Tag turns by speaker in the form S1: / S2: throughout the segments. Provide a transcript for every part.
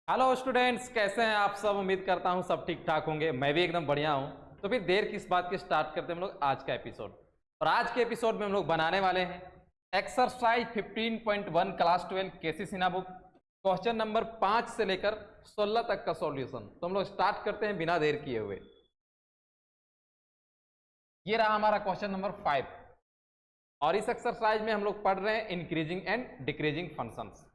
S1: Hello students, कैसे हैं आप सब। उम्मीद करता हूं सब ठीक ठाक होंगे। मैं भी एकदम बढ़िया हूं। तो फिर देर किस बात की, स्टार्ट करते हैं हम लोग आज का एपिसोड। और आज के एपिसोड में हम लोग बनाने वाले हैं एक्सरसाइज 15.1 क्लास 12 केसी सिन्हा बुक, क्वेश्चन नंबर 5 से लेकर 16 तक का सॉल्यूशन। तो हम लोग स्टार्ट करते हैं बिना देर किए हुए। ये रहा हमारा क्वेश्चन नंबर 5 और इस एक्सरसाइज में हम लोग पढ़ रहे हैं इंक्रीजिंग एंड डिक्रीजिंग फंक्शंस।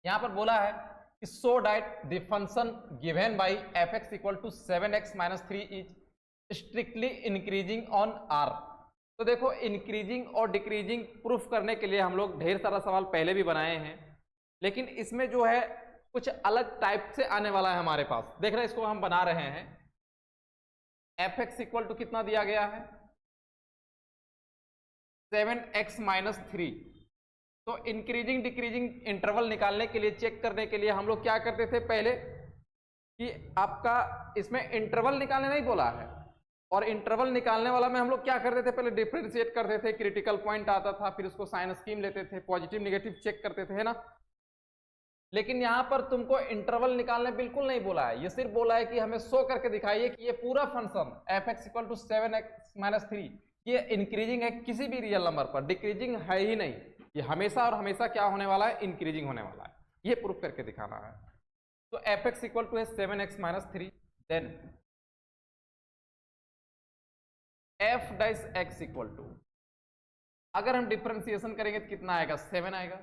S1: यहां पर बोला है कि so that the function given by f(x) equal to 7x minus 3 is strictly increasing on r। तो देखो, इंक्रीजिंग और डिक्रीजिंग प्रूफ करने के लिए हम लोग ढेर सारा सवाल पहले भी बनाए हैं, लेकिन इसमें जो है कुछ अलग टाइप से आने वाला है हमारे पास। देख रहे हैं, इसको हम बना रहे हैं। f(x) इक्वल टू कितना दिया गया है, 7x माइनस 3। तो इंक्रीजिंग डिक्रीजिंग इंटरवल निकालने के लिए, चेक करने के लिए हम लोग क्या करते थे पहले कि आपका इसमें इंटरवल निकालने नहीं बोला है, और इंटरवल निकालने वाला में हम लोग क्या करते थे, पहले डिफरेंशिएट करते थे, क्रिटिकल पॉइंट आता था, फिर उसको साइन स्कीम लेते थे, पॉजिटिव निगेटिव चेक करते थे, है ना। लेकिन यहां पर तुमको इंटरवल निकालने बिल्कुल नहीं बोला है। ये सिर्फ बोला है कि हमें शो करके दिखाइए कि ये पूरा function f(x) equal to 7x minus 3 ये इंक्रीजिंग है किसी भी रियल नंबर पर, डिक्रीजिंग है ही नहीं। ये हमेशा और हमेशा क्या होने वाला है, इंक्रीजिंग होने वाला है। ये प्रूफ करके दिखाना है। तो f(x) इक्वल टू है 7x minus 3, then f dash x equal to, अगर हम डिफरेंशिएशन करेंगे तो कितना आएगा, 7 आएगा।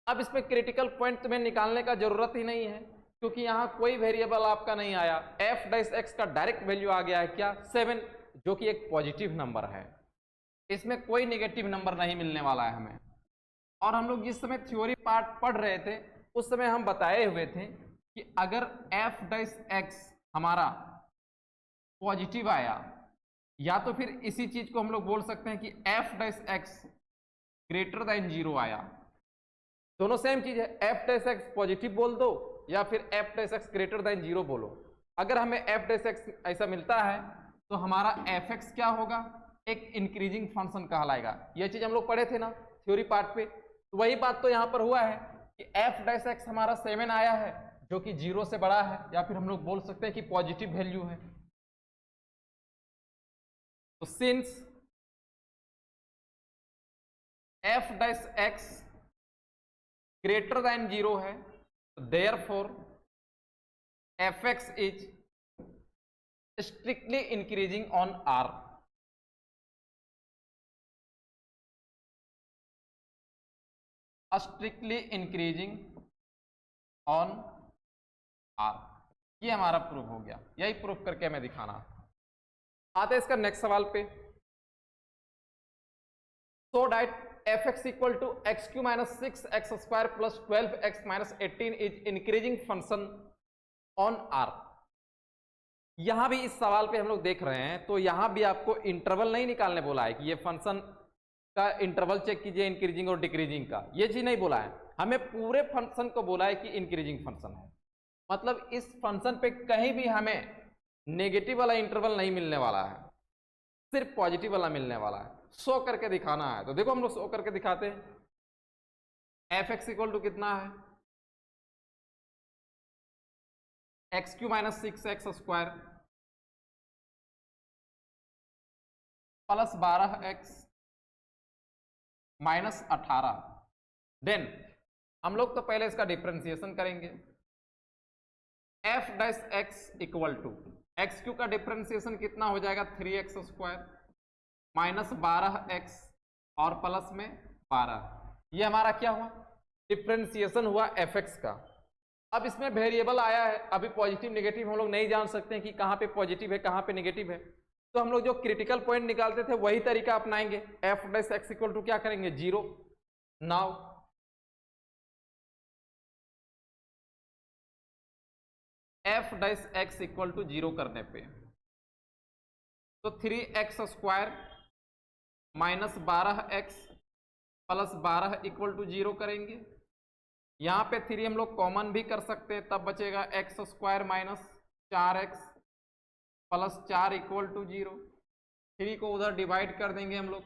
S1: अब इसमें क्रिटिकल पॉइंट तुम्हें निकालने का जरूरत ही नहीं है, क्योंकि यहां कोई वेरिएबल आपका नहीं आया। f डैश x का डायरेक्ट वैल्यू आ गया है क्या, 7, जो कि एक पॉजिटिव नंबर है। इसमें कोई नेगेटिव नंबर नहीं मिलने वाला है हमें। और हम लोग जिस समय थ्योरी पार्ट पढ़ रहे थे उस समय हम बताए हुए थे कि अगर f डैश x हमारा पॉजिटिव आया, या तो फिर इसी चीज को हम लोग बोल सकते हैं कि f dash x greater than 0 आया। दोनों सेम चीज है, f डैश x पॉजिटिव बोल दो या फिर f dash x greater than 0 बोलो। अगर हमें f डैश x ऐसा मिलता है तो हमारा f(x) क्या होगा, एक इंक्रीजिंग फंक्शन कहलाएगा। ये चीज हम लोग पढ़े थे ना थ्योरी पार्ट पे। तो वही बात तो यहाँ पर हुआ है कि f डैश x हमारा 7 आया है, जो कि 0 से बड़ा है, या फिर हम लोग बोल सकते हैं कि पॉजिटिव वैल्यू है। तो since f dash x greater than 0 है, therefore f(x) is strictly increasing on r। Strictly increasing on r। ये हमारा प्रूफ हो गया। यही प्रूफ करके हमें दिखाना। आते हैं इसका नेक्स्ट सवाल पे। So that f(x) equal to x³ minus 6x square plus 12x minus 18 is increasing function on r। यहां भी इस सवाल पे हम लोग देख रहे हैं, तो यहां भी आपको इंटरवल नहीं निकालने बोला है कि ये फंक्शन का इंटरवल चेक कीजिए इंक्रीजिंग और डिक्रीजिंग का, ये चीज नहीं बोला है। हमें पूरे फंक्शन को बोला है कि इंक्रीजिंग फंक्शन है। मतलब इस फंक्शन पे कहीं भी हमें नेगेटिव वाला इंटरवल नहीं मिलने वाला है, सिर्फ पॉजिटिव वाला मिलने वाला है। शो करके दिखाना है। तो देखो हम लोग शो करके दिखाते हैं। f(x) इक्वल टू कितना है, x³ minus 6x square plus 12x minus 18। Then हम लोग तो पहले इसका डिफरेंशिएशन करेंगे। f dash x equal to x³ का डिफरेंशिएशन कितना हो जाएगा, 3x स्क्वायर माइनस 12x और प्लस में 12। ये हमारा क्या हुआ, डिफरेंशिएशन हुआ f(x) का। अब इसमें वेरिएबल आया है, अभी पॉजिटिव नेगेटिव हम लोग नहीं जान सकते हैं कि कहाँ पे पॉजिटिव है कहाँ पे नेगेटिव है। तो हम लोग जो क्रिटिकल पॉइंट निकालते थे वही तरीका अपनाएंगे। f dash x equal to क्या करेंगे, 0। Now f dash x equal to 0 करने पे तो 3x square minus 12x plus 12 equal to 0 करेंगे। यहाँ पे 3 हम लोग कॉमन भी कर सकते हैं, तब बचेगा x square minus 4x plus 4 equal to 0। 3 को उधर डिवाइड कर देंगे हम लोग,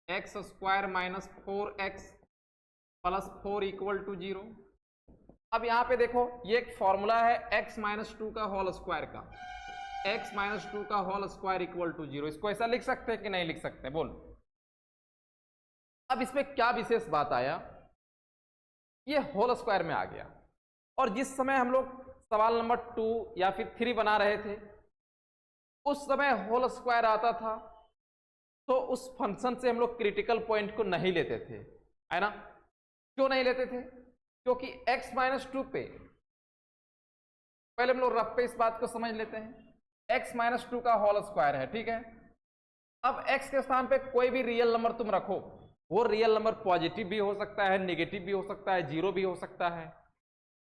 S1: x square minus 4x plus 4 equal to 0। अब यहाँ पे देखो ये एक फॉर्मूला है x माइनस टू का होल स्क्वायर का, x माइनस टू का होल स्क्वायर इक्वल टू 0। इसको ऐसा लिख सकते हैं कि नहीं लिख सकते, बोल। अब इसमें क्या विशेष बात आया, ये होल स्क्वायर में आ गया, और जिस समय हम लोग सवाल नंबर 2 या फिर 3 बना रहे थे उस समय होल स्क्वायर आता था तो उस फंक्शन से हम लोग क्रिटिकल पॉइंट को नहीं लेते थे, है ना। क्यों नहीं लेते थे? क्योंकि x माइनस टू पे, पहले हम लोग रफ पे इस बात को समझ लेते हैं। x माइनस टू का होल स्क्वायर है, ठीक है। अब x के स्थान पे कोई भी रियल नंबर तुम रखो, वो रियल नंबर पॉजिटिव भी हो सकता है, नेगेटिव भी हो सकता है, जीरो भी हो सकता है।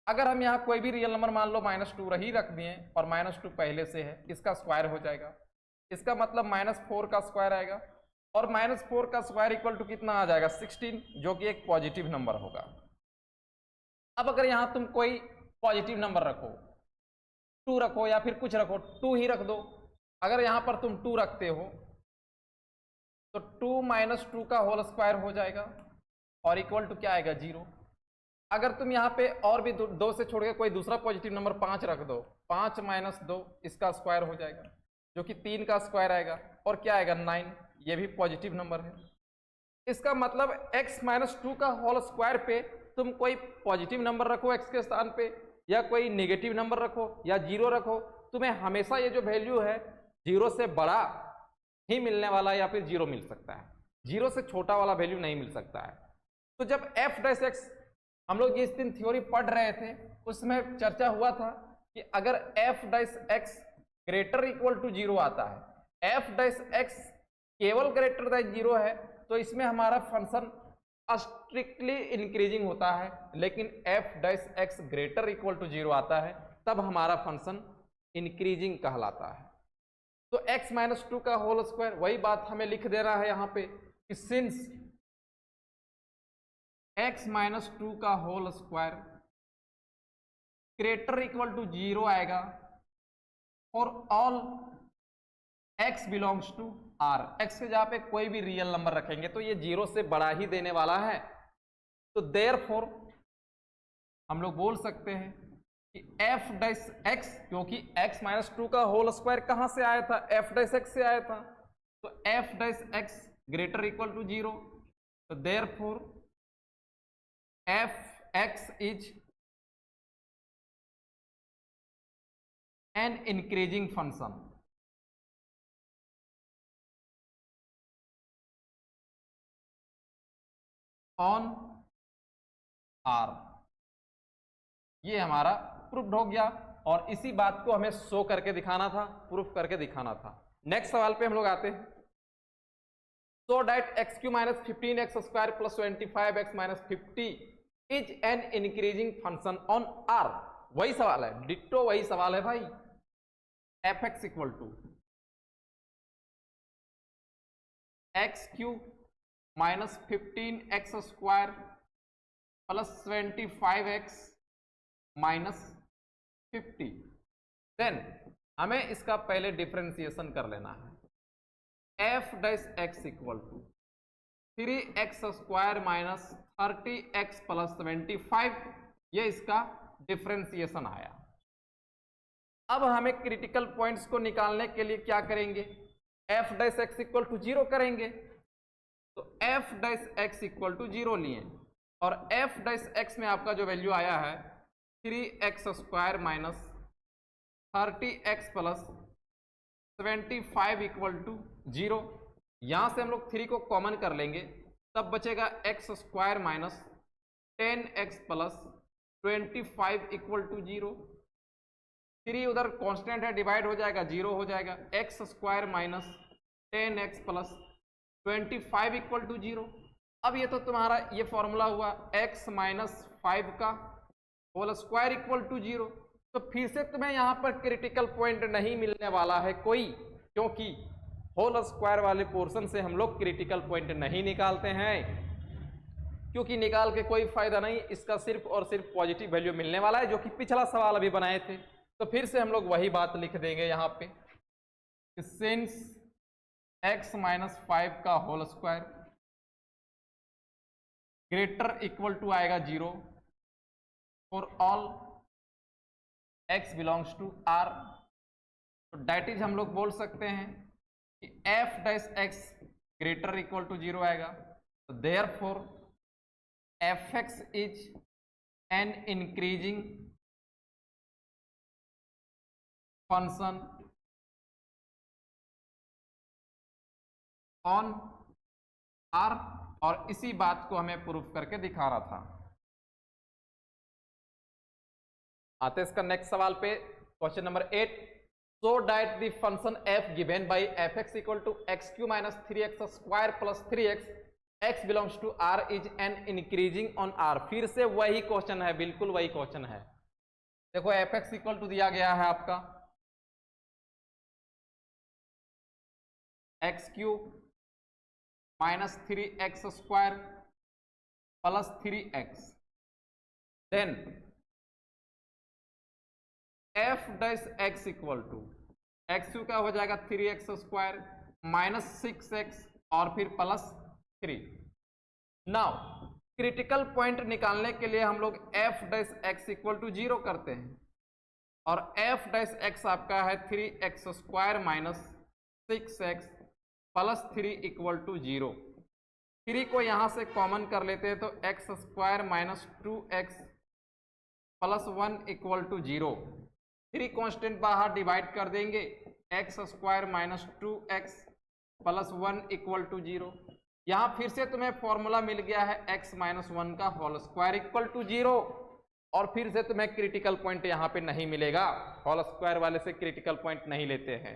S1: अगर हम यहाँ कोई भी रियल नंबर मान लो -2 ही रख दिए और -2 पहले से है, इसका स्क्वायर हो जाएगा, इसका मतलब -4 का स्क्वायर आएगा, और -4 का स्क्वायर इक्वल टू कितना आ जाएगा 16, जो कि एक पॉजिटिव नंबर होगा। अब अगर यहाँ तुम कोई पॉजिटिव नंबर रखो, 2 रखो या फिर कुछ रखो, 2 ही रख दो। अगर यहाँ पर तुम 2 रखते हो तो 2 माइनस 2 का होल स्क्वायर हो जाएगा और इक्वल टू क्या आएगा 0। अगर तुम यहाँ पे और भी 2 से छोड़ के कोई दूसरा पॉजिटिव नंबर 5 रख दो, 5 माइनस 2 इसका स्क्वायर हो जाएगा, जो कि 3 का स्क्वायर आएगा, और क्या आएगा 9, ये भी पॉजिटिव नंबर है। इसका मतलब x माइनस 2 का होल स्क्वायर पे तुम कोई पॉजिटिव नंबर रखो x के स्थान पे, या कोई नेगेटिव नंबर रखो या 0 रखो, तुम्हें हमेशा ये जो वैल्यू है 0 से बड़ा ही मिलने वाला है, या फिर 0 मिल सकता है, 0 से छोटा वाला वैल्यू नहीं मिल सकता है। तो जब f डैश x हम लोग जिस दिन थ्योरी पढ़ रहे थे उसमें चर्चा हुआ था कि अगर f dash x greater equal to 0 आता है, f डैश x केवल ग्रेटर दैन 0 है, तो इसमें हमारा फंक्शन स्ट्रिक्टली इंक्रीजिंग होता है, लेकिन f dash x greater equal to 0 आता है तब हमारा फंक्शन इंक्रीजिंग कहलाता है। तो x माइनस 2 का होल स्क्वायर, वही बात हमें लिख देना है यहाँ पे कि सिंस x माइनस 2 का whole square greater equal to 0 आएगा और all x belongs to r, x के जहाँ पे कोई भी रियल नंबर रखेंगे तो ये 0 से बड़ा ही देने वाला है। तो देयरफॉर हम लोग बोल सकते हैं कि f डैश x, क्योंकि x माइनस 2 का होल स्क्वायर कहाँ से आया था, f डैश x से आया था, तो f dash x greater equal to 0, तो therefore f x is an increasing function on R। ये हमारा प्रूफ हो गया, और इसी बात को हमें शो करके दिखाना था, प्रूफ करके दिखाना था। नेक्स्ट सवाल पे हम लोग आते हैं। So that x³ minus 15x square plus 25x minus 50 is an increasing function on R। वही सवाल है, डिट्टो वही सवाल है भाई। fx equal to x³ minus 15x square plus 25x minus 50। Then हमें इसका पहले डिफरेंशिएशन कर लेना है। f dash x equal to 3x square minus 30x plus 25, ये इसका डिफरेंशिएशन आया। अब हमें क्रिटिकल पॉइंट्स को निकालने के लिए क्या करेंगे, f dash x equal to 0 करेंगे। तो f dash x equal to 0 लिए, और f डैश x में आपका जो वैल्यू आया है 3x square minus 30x plus 25 equal to 0। यहाँ से हम लोग 3 को कॉमन कर लेंगे, तब बचेगा x square minus 10x plus 25 equal to 0। 3 उधर कांस्टेंट है, डिवाइड हो जाएगा, 0 हो जाएगा, x square minus 10x plus 25 equal to 0। अब ये तो तुम्हारा ये फॉर्मूला हुआ x माइनस 5 का होल स्क्वायर इक्वल टू 0। तो फिर से तुम्हें यहाँ पर क्रिटिकल पॉइंट नहीं मिलने वाला है कोई, क्योंकि होल स्क्वायर वाले पोर्शन से हम लोग क्रिटिकल पॉइंट नहीं निकालते हैं, क्योंकि निकाल के कोई फायदा नहीं, इसका सिर्फ और सिर्फ पॉजिटिव वैल्यू मिलने वाला है, जो कि पिछला सवाल अभी बनाए थे। तो फिर से हम लोग वही बात लिख देंगे यहाँ पे, सिंस x माइनस 5 का whole square greater equal to आएगा 0, for all x belongs to r। तो डेट इज हम लोग बोल सकते हैं कि f dash x greater equal to 0 आएगा। तो therefore fx is an increasing function on r, और इसी बात को हमें प्रूफ करके दिखा रहा था। आते इसका नेक्स्ट सवाल पे, question number 8। So that the function f given by fx equal to x³ minus 3x square plus 3x x belongs to r is an increasing on r। फिर से वही क्वेश्चन है, बिल्कुल वही क्वेश्चन है। देखो fx इक्वल टू दिया गया है आपका x³ minus 3x square plus 3x, then f dash x equal to x³ का हो जाएगा 3x स्क्वायर माइनस 6x और फिर प्लस 3। नाउ क्रिटिकल पॉइंट निकालने के लिए हम लोग f dash x equal to 0 करते हैं, और f डैश x आपका है 3x square minus 6x plus 3 equal to 0। 3 को यहां से कॉमन कर लेते हैं तो x square minus 2x plus 1 equal to 0। 3 constant बाहर डिवाइड कर देंगे, x square minus 2x plus 1 equal to 0। यहां फिर से तुम्हें फॉर्मूला मिल गया है x माइनस 1 का होल स्क्वायर इक्वल टू 0, और फिर से तुम्हें क्रिटिकल पॉइंट यहां पे नहीं मिलेगा। होल स्क्वायर वाले से क्रिटिकल पॉइंट नहीं लेते हैं।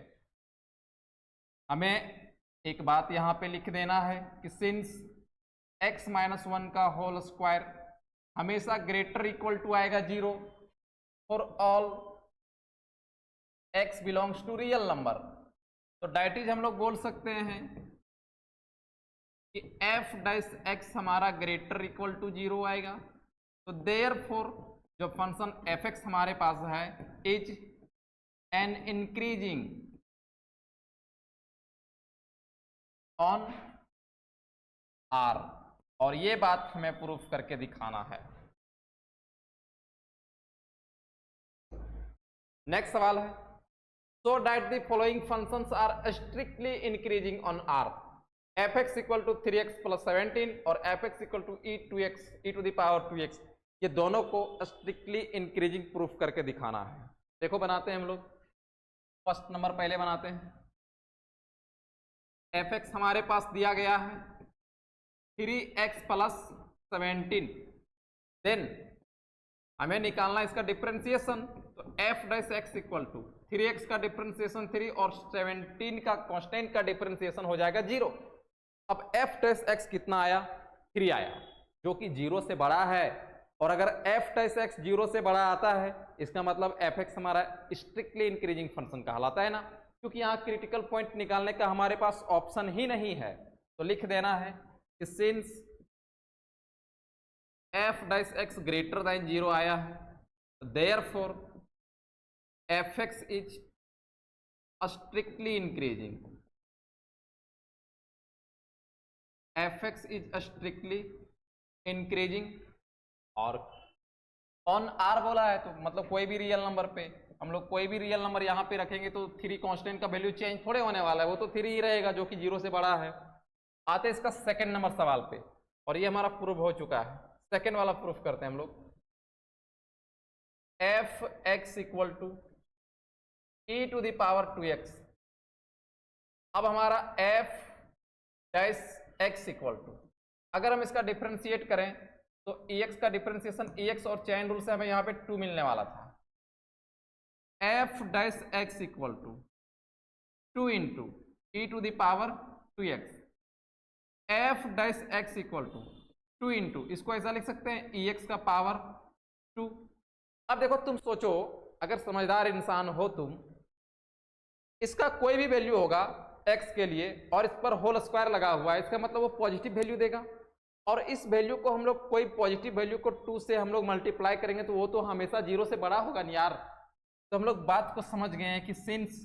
S1: हमें एक बात यहां पे लिख देना है कि सिंस x माइनस 1 का होल स्क्वायर हमेशा ग्रेटर इक्वल टू आएगा 0 for all x belongs to real number. तो डेट इज हम लोग बोल सकते हैं कि f डैश x हमारा ग्रेटर इक्वल टू 0 आएगा। तो देयरफॉर जो फंक्शन fx हमारे पास है is an increasing on r, और ये बात हमें प्रूफ करके दिखाना है। नेक्स्ट सवाल है, so that the following functions are strictly increasing on r। fx equal to 3x plus 17 और fx equal to e2x e to the power 2x, ये दोनों को स्ट्रिक्टली इंक्रीजिंग प्रूफ करके दिखाना है। देखो बनाते हैं हम लोग। फर्स्ट नंबर पहले बनाते हैं। fx हमारे पास दिया गया है 3x प्लस 17, देन हमें निकालना इसका डिफरेंशिएशन। तो f dash x equal to 3x का डिफरेंशिएशन 3 और 17 का कांस्टेंट का डिफरेंशिएशन हो जाएगा 0। अब f डैश x कितना आया? 3 आया, जो कि 0 से बड़ा है। और अगर f डैश x 0 से बड़ा आता है, इसका मतलब fx हमारा स्ट्रिक्टली इंक्रीजिंग फंक्शन कहलाता है ना, क्योंकि यहाँ क्रिटिकल पॉइंट निकालने का हमारे पास ऑप्शन ही नहीं है। तो लिख देना है कि since f dash x greater than 0 आया है, therefore fx is strictly increasing, fx is strictly increasing. और ऑन r बोला है, तो मतलब कोई भी रियल नंबर पे हम लोग कोई भी रियल नंबर यहाँ पे रखेंगे तो 3 कांस्टेंट का वैल्यू चेंज थोड़े होने वाला है, वो तो 3 ही रहेगा, जो कि 0 से बड़ा है। आते इसका सेकंड नंबर सवाल पे, और ये हमारा प्रूफ हो चुका है। सेकंड वाला प्रूफ करते हैं हम लोग। fx equal to e to the power 2x। अब हमारा f dash x equal to, अगर हम इसका डिफरेंशिएट करें तो ex का डिफरेंशिएशन ex और चेन रूल से हमें यहाँ पे 2 मिलने वाला था। f dash x equal to 2 into e to the power 2x, f dash x equal to 2 into, इसको ऐसा लिख सकते हैं ex का पावर 2। अब देखो तुम सोचो, अगर समझदार इंसान हो तुम, इसका कोई भी वैल्यू होगा x के लिए और इस पर होल स्क्वायर लगा हुआ है, इसका मतलब वो पॉजिटिव वैल्यू देगा। और इस वैल्यू को हम लोग कोई पॉजिटिव वैल्यू को 2 से हम लोग मल्टीप्लाई करेंगे तो वो तो हमेशा 0 से बड़ा होगा नहीं यार। तो हम लोग बात को समझ गए हैं कि सिंस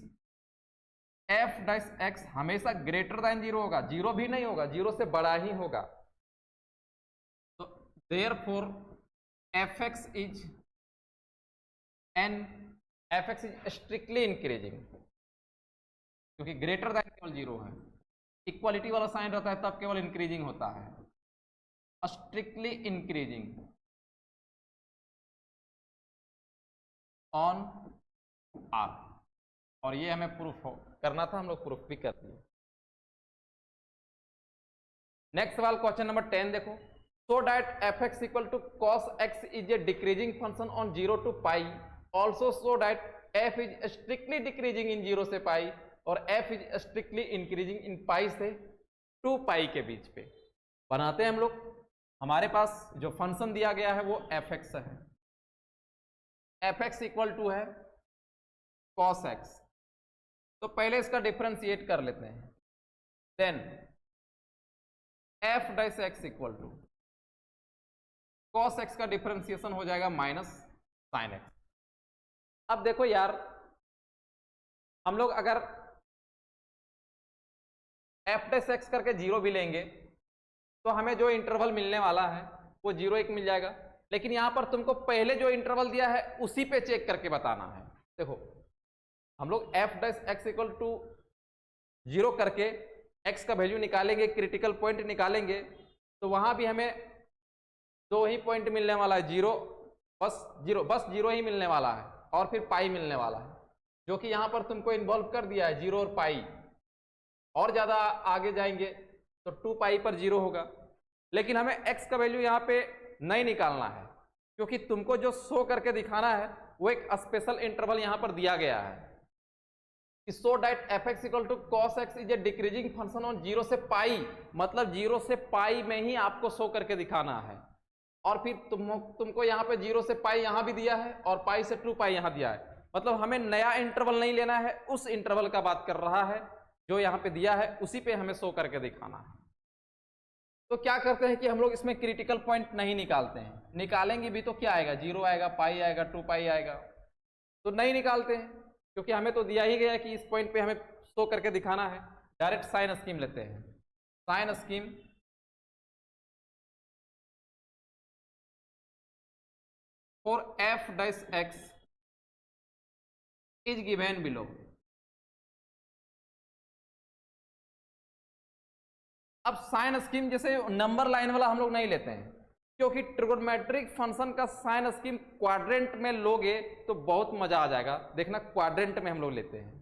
S1: f डैश x हमेशा ग्रेटर देन 0 होगा, 0 भी नहीं होगा, 0 से बड़ा ही होगा। तो therefore fx is N F x is strictly increasing, क्योंकि ग्रेटर दैन केवल 0 है, इक्वालिटी वाला साइन रहता है तब केवल इंक्रीजिंग होता है, स्ट्रिक्टली इंक्रीजिंग ऑन आर, और ये हमें प्रूफ करना था, हम लोग प्रूफ भी कर दिए। नेक्स्ट सवाल क्वेश्चन नंबर 10 देखो, so that f x equal to cos x is a decreasing function on 0 to pi, also so that f is strictly decreasing in 0 से पाई और f is strictly increasing in pi से 2 पाई के बीच पे। बनाते हैं हम लोग, हमारे पास जो फंक्शन दिया गया है वो एफ एक्स है, एफ एक्स इक्वल टू है कॉस एक्स, तो पहले इसका डिफरेंशिएट कर लेते हैं, then f dash x equal to cos x का डिफरेंशिएशन हो जाएगा माइनस साइन एक्स। अब देखो यार, हम लोग अगर एफ डैश एक्स करके 0 भी लेंगे तो हमें जो इंटरवल मिलने वाला है वो 0 1 मिल जाएगा, लेकिन यहां पर तुमको पहले जो इंटरवल दिया है उसी पे चेक करके बताना है। देखो हम लोग f dash x equal to 0 करके एक्स का वैल्यू निकालेंगे, क्रिटिकल पॉइंट निकालेंगे, तो वहां भी हमें 2 ही पॉइंट मिलने वाला है, 0 बस 0 ही मिलने वाला है और फिर पाई मिलने वाला है, जो कि यहां पर तुमको इन्वॉल्व कर दिया है 0 और पाई। और ज्यादा आगे जाएंगे तो 2 पाई पर 0 होगा, लेकिन हमें एक्स का वैल्यू यहाँ पे नहीं निकालना है, क्योंकि तुमको जो शो करके दिखाना है वो एक स्पेशल इंटरवल यहाँ पर दिया गया है, so that f x equal to cos x is a decreasing function on 0 से पाई, मतलब 0 से पाई में ही आपको शो करके दिखाना है। और फिर तुमको यहाँ पे 0 से पाई यहाँ भी दिया है और पाई से 2 पाई यहाँ दिया है, मतलब हमें नया इंटरवल नहीं लेना है, उस इंटरवल का बात कर रहा है जो यहाँ पे दिया है, उसी पे हमें शो करके दिखाना है। तो क्या करते हैं कि हम लोग इसमें क्रिटिकल पॉइंट नहीं निकालते हैं, निकालेंगे भी तो क्या आएगा, 0 आएगा, पाई आएगा, 2 पाई आएगा, तो नहीं निकालते हैं, क्योंकि हमें तो दिया ही गया कि इस पॉइंट पे हमें शो करके दिखाना है। डायरेक्ट साइन स्कीम लेते हैं, sine scheme for f dash x is given below. अब साइन स्कीम जैसे नंबर लाइन वाला हम लोग नहीं लेते हैं, क्योंकि ट्रिगोनोमेट्रिक फंक्शन का साइन स्कीम क्वाड्रेंट में लोगे तो बहुत मजा आ जाएगा, देखना क्वाड्रेंट में हम लोग लेते हैं।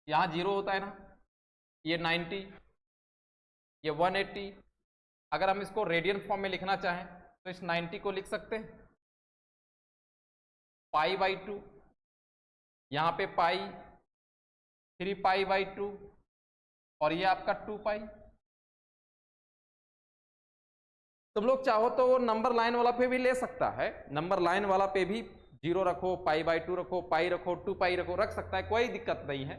S1: यहां 0 होता है ना, ये 90, ये 180, अगर हम इसको रेडियन फॉर्म में लिखना चाहें तो इस 90 को लिख सकते हैं पाई बाई 2, यहां पे पाई 3 पाई बाई 2 और ये आपका 2 पाई। तुम लोग चाहो तो वो नंबर लाइन वाला पे भी ले सकता है, नंबर लाइन वाला पे भी 0 रखो, पाई बाई 2 रखो, पाई रखो, 2 पाई रखो, रख सकता है, कोई दिक्कत नहीं है।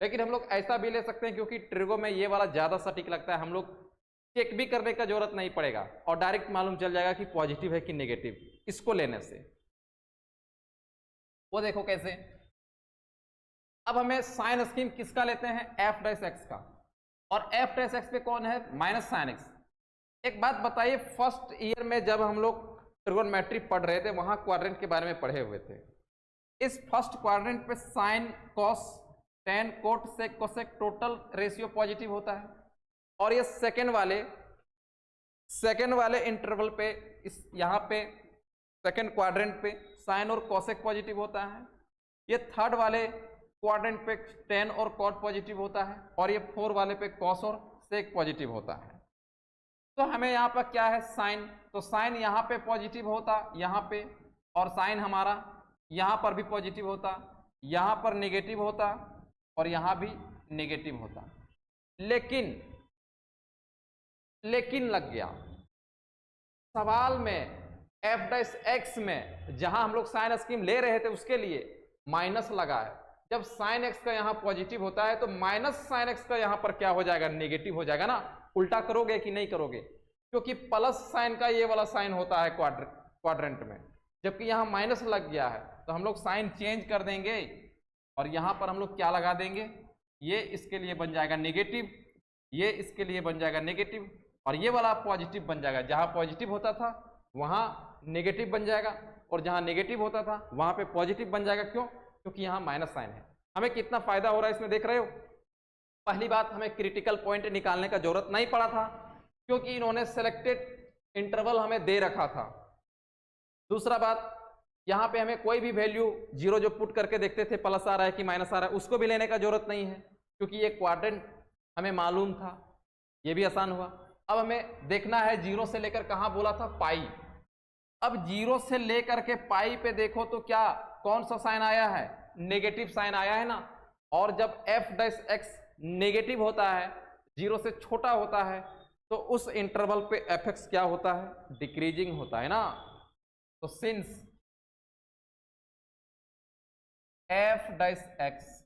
S1: लेकिन हम लोग ऐसा भी ले सकते हैं, क्योंकि ट्रिगो में ये वाला ज्यादा सटीक लगता है, हम लोग चेक भी करने का जरूरत नहीं पड़ेगा और डायरेक्ट मालूम चल जाएगा कि पॉजिटिव है कि नेगेटिव, इसको लेने से। वो देखो कैसे, अब हमें साइन स्कीम किसका लेते हैं, एफ डैश एक्स का, और एफ डैश एक्स पे कौन है, माइनस साइन एक्स। एक बात बताइए, फर्स्ट ईयर में जब हम लोग ट्रिगोनोमेट्री पढ़ रहे थे वहां क्वाड्रेंट के बारे में पढ़े हुए थे। इस फर्स्ट क्वाड्रेंट पे साइन, कॉस, टेन, कोट, सेक, कोसेक टोटल रेशियो पॉजिटिव होता है, और ये सेकेंड वाले इंटरवल पे, इस यहाँ पे सेकेंड क्वाड्रेंट पे साइन और कोसेक पॉजिटिव होता है, ये थर्ड वाले क्वाड्रेंट पे टेन और कॉट पॉजिटिव होता है, और ये 4 वाले पे कॉस और सेक पॉजिटिव होता है। तो हमें यहाँ पर क्या है, साइन, तो साइन यहाँ पे पॉजिटिव होता यहाँ पे, और साइन हमारा यहाँ पर भी पॉजिटिव होता, यहाँ पर नेगेटिव होता और यहाँ भी नेगेटिव होता। लेकिन लग गया सवाल में, एफ डैश एक्स में जहां हम लोग साइन स्कीम ले रहे थे उसके लिए माइनस लगा है। जब साइन एक्स का यहाँ पॉजिटिव होता है तो माइनस साइन एक्स का यहाँ पर क्या हो जाएगा, नेगेटिव हो जाएगा ना। उल्टा करोगे कि नहीं करोगे, क्योंकि प्लस साइन का ये वाला साइन होता है क्वाड्रेंट में, जबकि यहाँ माइनस लग गया है, तो हम लोग साइन चेंज कर देंगे और यहाँ पर हम लोग क्या लगा देंगे, ये इसके लिए बन जाएगा नेगेटिव, ये इसके लिए बन जाएगा नेगेटिव, और ये वाला पॉजिटिव बन जाएगा। जहां पॉजिटिव होता था वहां नेगेटिव बन जाएगा, और जहां नेगेटिव होता था वहां पे पॉजिटिव बन जाएगा। क्यों? क्योंकि यहाँ माइनस साइन है। हमें कितना फायदा हो रहा है इसमें, देख रहे हो। पहली बात, हमें क्रिटिकल पॉइंट निकालने का जरूरत नहीं पड़ा था, क्योंकि इन्होंने सिलेक्टेड इंटरवल हमें दे रखा था। दूसरा बात, यहाँ पे हमें कोई भी वैल्यू जीरो जो पुट करके देखते थे, प्लस आ रहा है कि माइनस आ रहा है, उसको भी लेने का जरूरत नहीं है, क्योंकि ये क्वाड्रेंट हमें मालूम था। ये भी आसान हुआ। अब हमें देखना है जीरो से लेकर कहाँ बोला था, पाई। अब जीरो से लेकर के पाई पे देखो तो क्या कौन सा साइन आया है, नेगेटिव साइन आया है ना। और जब एफ डैश एक्स नेगेटिव होता है, जीरो से छोटा होता है, तो उस इंटरवल पे एफ एक्स क्या होता है, डिक्रीजिंग होता है ना। तो since f dash x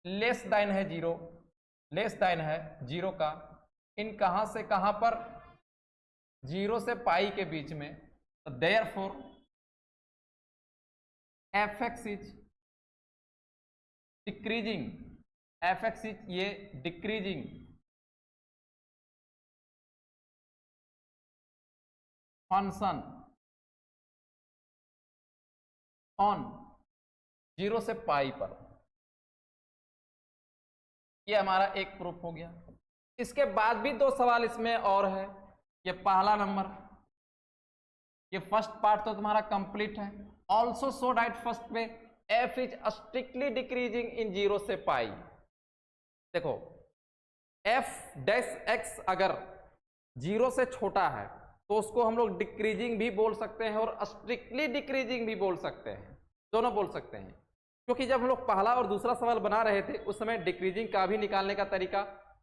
S1: less दाइन है जीरो, लेस दाइन है जीरो का, इन कहां से कहां पर, जीरो से पाई के बीच में। तो therefore f x is decreasing, F x is ये डिक्रीजिंग फंक्शन ऑन जीरो से पाई पर। ये हमारा एक प्रूफ हो गया। इसके बाद भी दो सवाल इसमें और है। ये पहला नंबर, ये फर्स्ट पार्ट तो तुम्हारा कंप्लीट है। ऑल्सो सो दैट फर्स्ट पे F is strictly decreasing in zero से पाई। देखो एफ डैश एक्स अगर जीरो से छोटा है तो उसको हम लोग डिक्रीजिंग भी बोल सकते हैं और स्ट्रिक्टली डिक्रीजिंग भी बोल सकते हैं, दोनों बोल सकते हैं। क्योंकि जब हम लोग पहला और दूसरा सवाल बना रहे थे उस समय डिक्रीजिंग का भी निकालने का तरीका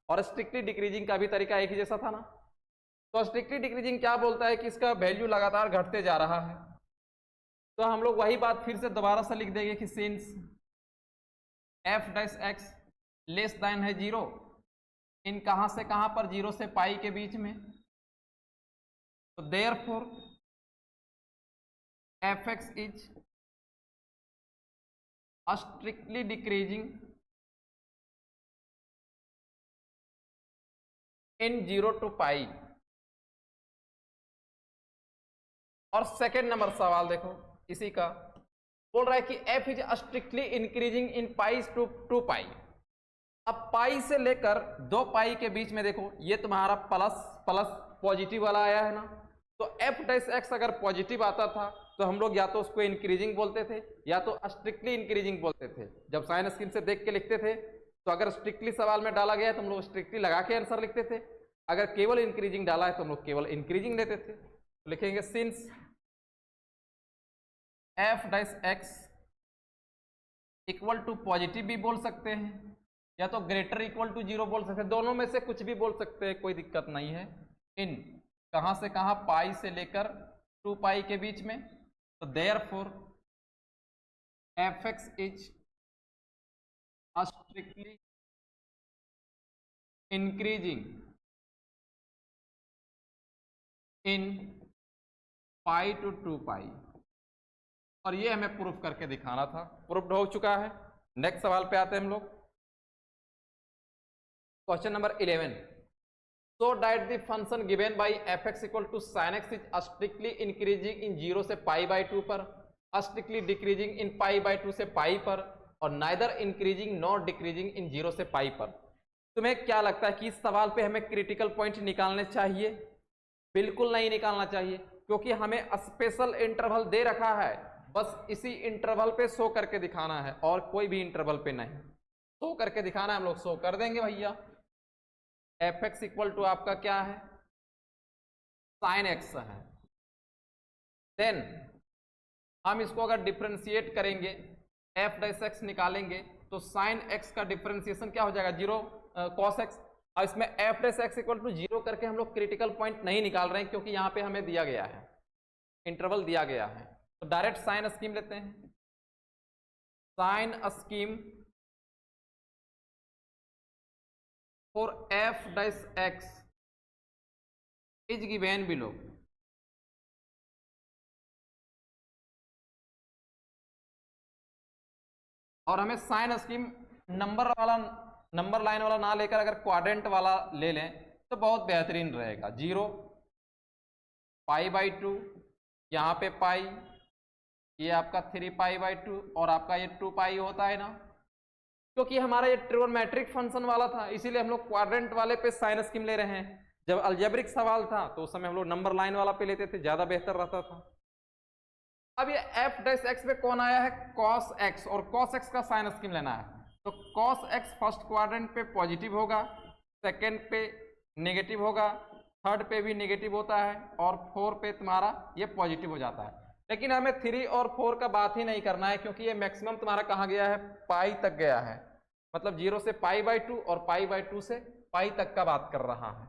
S1: और स्ट्रिक्टली डिक्रीजिंग का भी तरीका एक ही जैसा था ना। तो स्ट्रिक्टली डिक्रीजिंग क्या बोलता है कि इसका वैल्यू लगातार घटते जा रहा है। तो हम लोग वही बात फिर से दोबारा से लिख देंगे कि since f dash x less than है जीरो, इन कहां से कहां पर, जीरो से पाई के बीच में। तो therefore f x is strictly decreasing in zero to pi. और सेकेंड नंबर सवाल देखो इसी का, बोल रहा है कि f is strictly increasing in pi to pi. अब पाई से लेकर दो पाई के बीच में देखो ये तुम्हारा प्लस प्लस पॉजिटिव वाला आया है ना। तो एफ डैश एक्स अगर पॉजिटिव आता था तो हम लोग या तो उसको इंक्रीजिंग बोलते थे या तो स्ट्रिक्टली इंक्रीजिंग बोलते थे। जब साइन स्कीम से देख के लिखते थे तो अगर स्ट्रिक्टली सवाल में डाला गया है तो हम लोग स्ट्रिक्टली लगा के आंसर लिखते थे, अगर केवल इंक्रीजिंग डाला है तो हम लोग केवल इंक्रीजिंग लेते थे। तो लिखेंगे since f dash x equal to positive भी बोल सकते हैं या तो ग्रेटर इक्वल टू जीरो बोल सकते हैं, दोनों में से कुछ भी बोल सकते हैं, कोई दिक्कत नहीं है। इन कहां से कहां, पाई से लेकर टू पाई के बीच में। तो therefore f x is strictly increasing in pi to two pi. और ये हमें प्रूफ करके दिखाना था, प्रूफ हो चुका है। नेक्स्ट सवाल पे आते हैं हम लोग। Question number 11, so that the function given by f x equal to sine x is strictly increasing in zero से पाई बाई टू पर, strictly decreasing in pi by two से पाई पर, और neither increasing not decreasing in zero से pi पर। तुम्हें क्या लगता है कि इस सवाल पे हमें क्रिटिकल पॉइंट निकालने चाहिए? बिल्कुल नहीं निकालना चाहिए, क्योंकि हमें स्पेशल इंटरवल दे रखा है, बस इसी इंटरवल पे शो करके दिखाना है और कोई भी इंटरवल पे नहीं। शो करके दिखाना है, हम लोग शो कर देंगे भैया। एफ एक्स इक्वल टू आपका क्या है, साइन एक्स है। देन हम इसको अगर डिफ्रेंशिएट करेंगे, एफ डैश एक्स निकालेंगे तो साइन एक्स का डिफ्रेंशिएशन क्या हो जाएगा, जीरो कॉस एक्स। और इसमें f dash x equal to zero करके हम लोग क्रिटिकल पॉइंट नहीं निकाल रहे हैं, क्योंकि यहाँ पे हमें दिया गया है, इंटरवल दिया गया है। तो डायरेक्ट साइन स्कीम लेते हैं। Sine scheme for f dash x is given below. और हमें साइन स्कीम नंबर लाइन वाला ना लेकर अगर क्वाड्रेंट वाला ले लें तो बहुत बेहतरीन रहेगा। 0 π/2, यहाँ पे पाई, ये आपका 3π/2 और आपका ये 2π होता है ना, क्योंकि हमारा ये ट्रिगोनोमेट्रिक फंक्शन वाला था इसीलिए हम लोग क्वाड्रेंट वाले पे साइन स्कीम ले रहे हैं। जब अलजेब्रिक सवाल था तो उस समय हम लोग नंबर लाइन वाला पे लेते थे, ज्यादा बेहतर रहता था। अब ये f' में कौन आया है, cos x, और cos x का साइन स्कीम लेना है। तो cos x फर्स्ट क्वाड्रेंट पे पॉजिटिव होगा, सेकेंड पे नेगेटिव होगा, थर्ड पे भी नेगेटिव होता है और 4 पे तुम्हारा ये पॉजिटिव हो जाता है। लेकिन हमें 3 और 4 का बात ही नहीं करना है, क्योंकि ये मैक्सिमम तुम्हारा कहाँ गया है, पाई तक गया है। मतलब 0 से π/2 और π/2 से पाई तक का बात कर रहा है।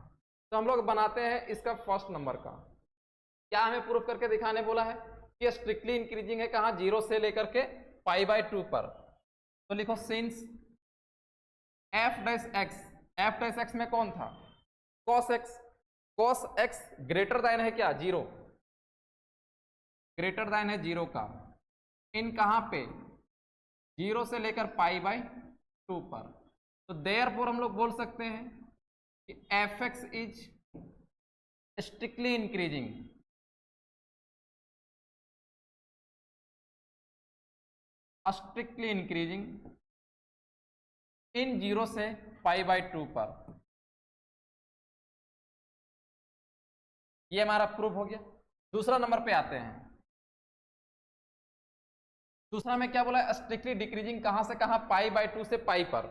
S1: तो हम लोग बनाते हैं इसका फर्स्ट नंबर का। क्या हमें प्रूफ करके दिखाने बोला है कि स्ट्रिक्टली इंक्रीजिंग है, कहाँ, 0 से लेकर के π/2 पर। तो लिखो सिंस f' में कौन था, cos x ग्रेटर देन है क्या, 0, ग्रेटर देन है 0 का, इन कहाँ पे, 0 से लेकर π/2 पर। तो देयरफॉर हम लोग बोल सकते हैं कि fx is strictly increasing, strictly increasing इन 0 से π/2 पर। ये हमारा प्रूफ हो गया। दूसरा नंबर पे आते हैं। दूसरा में क्या बोला है, स्ट्रिक्टली डिक्रीजिंग कहां से कहां, π/2 से पाई पर।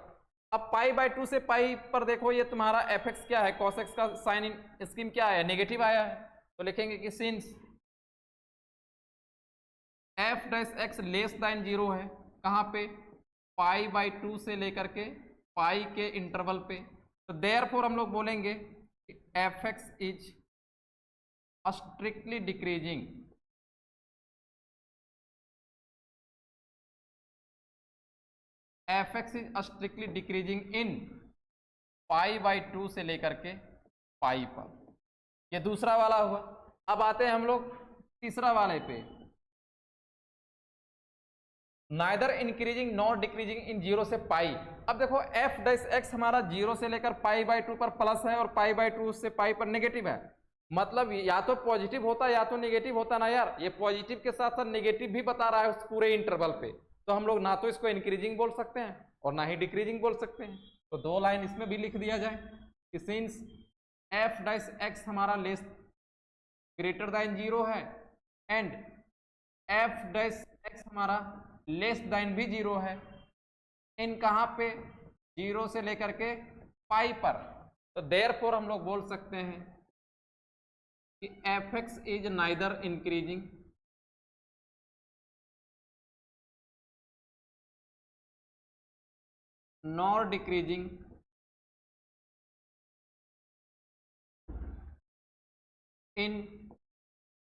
S1: अब π/2 से पाई पर देखो ये तुम्हारा fx क्या है, cos x का साइन स्कीम क्या है, नेगेटिव आया है। तो लिखेंगे कि सिंस f' लेस देन 0 है, कहां पे, π/2 से लेकर के पाई के इंटरवल पे। तो देयरफॉर हम लोग बोलेंगे कि fx is strictly decreasing, fx is strictly decreasing in π/2 से लेकर के पाई पर। ये दूसरा वाला हुआ। अब आते हैं हम लोग तीसरा वाले पे, neither increasing nor decreasing in 0 से पाई। अब देखो f' हमारा 0 से लेकर π/2 पर प्लस है और π/2 से पाई पर नेगेटिव है। मतलब या तो पॉजिटिव होता या तो नेगेटिव होता ना यार, ये पॉजिटिव के साथ साथ नेगेटिव भी बता रहा है उस पूरे इंटरवल पे। तो हम लोग ना तो इसको इंक्रीजिंग बोल सकते हैं और ना ही डिक्रीजिंग बोल सकते हैं। तो 2 लाइन इसमें भी लिख दिया जाए कि सिंस f' हमारा लेस ग्रेटर देन 0 है एंड f' हमारा लेस देन भी 0 है, इन कहां पे, 0 से लेकर के पाई पर। तो देयरफॉर हम लोग बोल सकते हैं कि fx is neither increasing nor decreasing in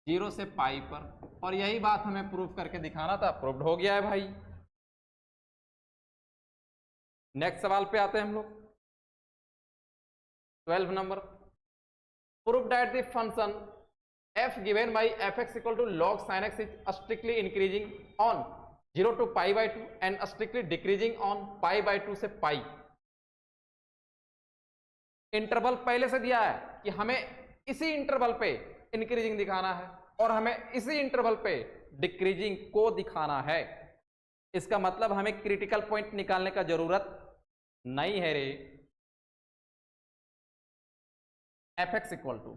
S1: 0 से पाई पर। और यही बात हमें प्रूफ करके दिखाना था, प्रूव्ड हो गया है भाई। नेक्स्ट सवाल पे आते हैं हम लोग, 12 number. Prove that the function f given by fx equal to log sin x is strictly increasing on 0 to π/2 and strictly decreasing on π/2 से पाई। इंटरवल पहले से दिया है कि हमें इसी इंटरवल पे इंक्रीजिंग दिखाना है और हमें इसी इंटरवल पे डिक्रीजिंग को दिखाना है। इसका मतलब हमें क्रिटिकल पॉइंट निकालने का जरूरत नहीं है रे। fx equal to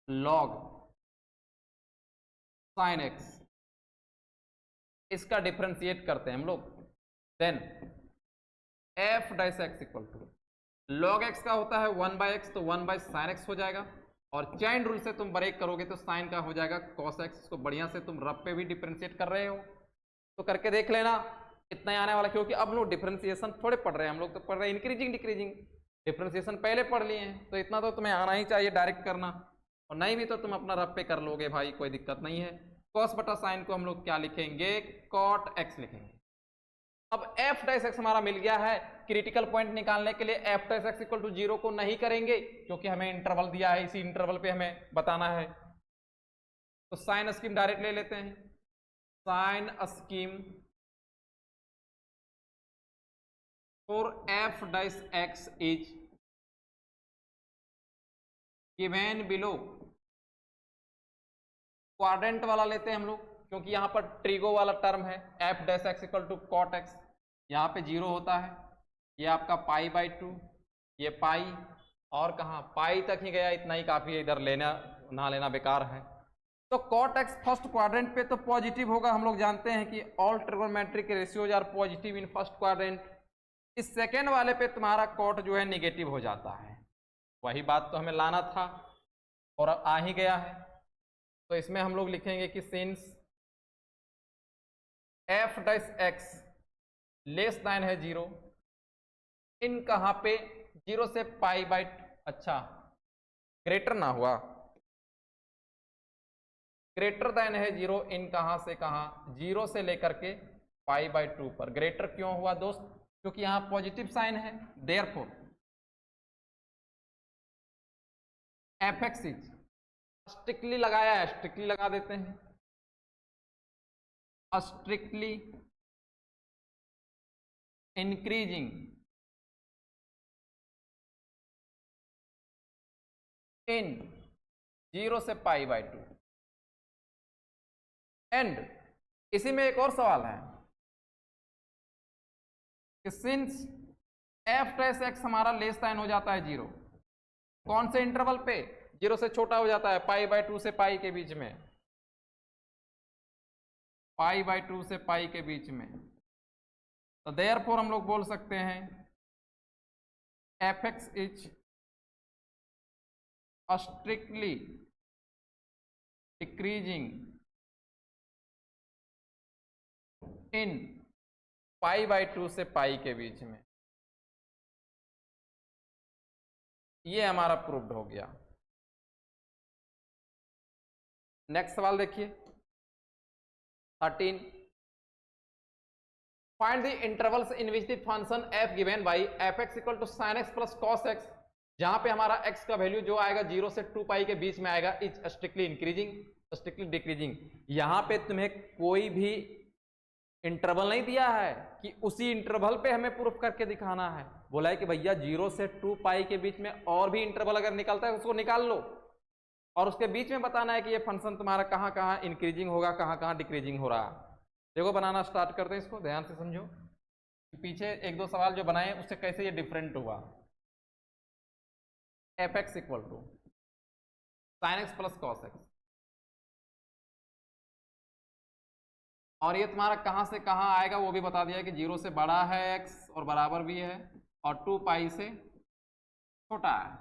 S1: log sin x, इसका डिफरेंशिएट करते हैं हम लोग। Then f' equal to log x का होता है 1/x, तो 1/sin x हो जाएगा। और चेन रूल से तुम ब्रेक करोगे तो साइन का हो जाएगा cos x। इसको बढ़िया से तुम रफ पे भी डिफरेंशिएट कर रहे हो तो करके देख लेना, इतना ही आने वाला। क्योंकि अब लोग डिफरेंशिएशन थोड़े पढ़ रहे हैं, हम लोग तो पढ़ रहे हैं इंक्रीजिंग डिक्रीजिंग। डिफरेंशिएशन पहले पढ़ लिए हैं तो इतना तो तुम्हें आना ही चाहिए डायरेक्ट करना, और नहीं भी तो तुम अपना रफ पे कर लोगे भाई, कोई दिक्कत नहीं है। cos बटा साइन को हम लोग क्या लिखेंगे, cot x लिखेंगे। अब f' हमारा मिल गया है। क्रिटिकल पॉइंट निकालने के लिए f' इक्वल टू 0 को नहीं करेंगे क्योंकि हमें इंटरवल दिया है, इसी इंटरवल पे हमें बताना है। तो साइन स्कीम डायरेक्ट ले लेते हैं। Sine scheme for f dash x is given below, quadrant वाला लेते हैं हम लोग क्योंकि यहाँ पर ट्रिगो वाला टर्म है, f dash x equal to cot x, यहाँ पे 0 होता है, ये आपका पाई बाई 2, ये पाई, और कहाँ पाई तक ही गया, इतना ही काफ़ी है, इधर लेना ना लेना बेकार है। तो कॉट एक्स फर्स्ट क्वाड्रेंट पे तो पॉजिटिव होगा, हम लोग जानते हैं कि all trigonometric ratios are positive in first quadrant. इस सेकेंड वाले पे तुम्हारा कॉट जो है निगेटिव हो जाता है, वही बात तो हमें लाना था और आ ही गया है। तो इसमें हम लोग लिखेंगे कि since f dash x less than है 0, इन कहाँ पे 0 से पाई बाई, अच्छा ग्रेटर ना हुआ, ग्रेटर दैन है 0 इन कहाँ से कहाँ, 0 से लेकर के पाई बाई 2 पर। ग्रेटर क्यों हुआ दोस्त? क्योंकि यहाँ पॉजिटिव साइन है, therefore f x is, strictly लगाया है, स्ट्रिक्टली लगा देते हैं, स्ट्रिक्टली इंक्रीजिंग इन 0 से पाई बाई 2। एंड इसी में एक और सवाल है कि सिंस एफ डैश एक्स हमारा लेस दैन हो जाता है 0, कौन से इंटरवल पे? 0 से छोटा हो जाता है, पाई बाई 2 से पाई के बीच में, पाई बाई 2 से पाई के बीच में। तो देयरफॉर हम लोग बोल सकते हैं F x is strictly decreasing in pi by 2 से पाई के बीच में। ये हमारा प्रूव्ड हो गया। नेक्स्ट सवाल देखिए 13, find the intervals in which the function f given by f x equal to sine x plus cos x, जहां पे हमारा x का वैल्यू जो आएगा 0 से 2 पाई के बीच में आएगा, is strictly increasing strictly decreasing. यहां पे तुम्हें कोई भी इंटरवल नहीं दिया है कि उसी इंटरवल पे हमें प्रूफ करके दिखाना है, बोला है कि भैया 0 से 2 पाई के बीच में और भी इंटरवल अगर निकलता है उसको निकाल लो, और उसके बीच में बताना है कि ये फंक्शन तुम्हारा कहाँ कहाँ इंक्रीजिंग होगा, कहाँ कहाँ डिक्रीजिंग हो रहा है। देखो बनाना स्टार्ट करते हैं, इसको ध्यान से समझो, पीछे एक दो सवाल जो बनाए उससे कैसे ये डिफरेंट हुआ। F x equal to sine x plus cos x, और ये तुम्हारा कहाँ से कहाँ आएगा वो भी बता दिया कि 0 से बड़ा है x और बराबर भी है, और 2 पाई से छोटा है।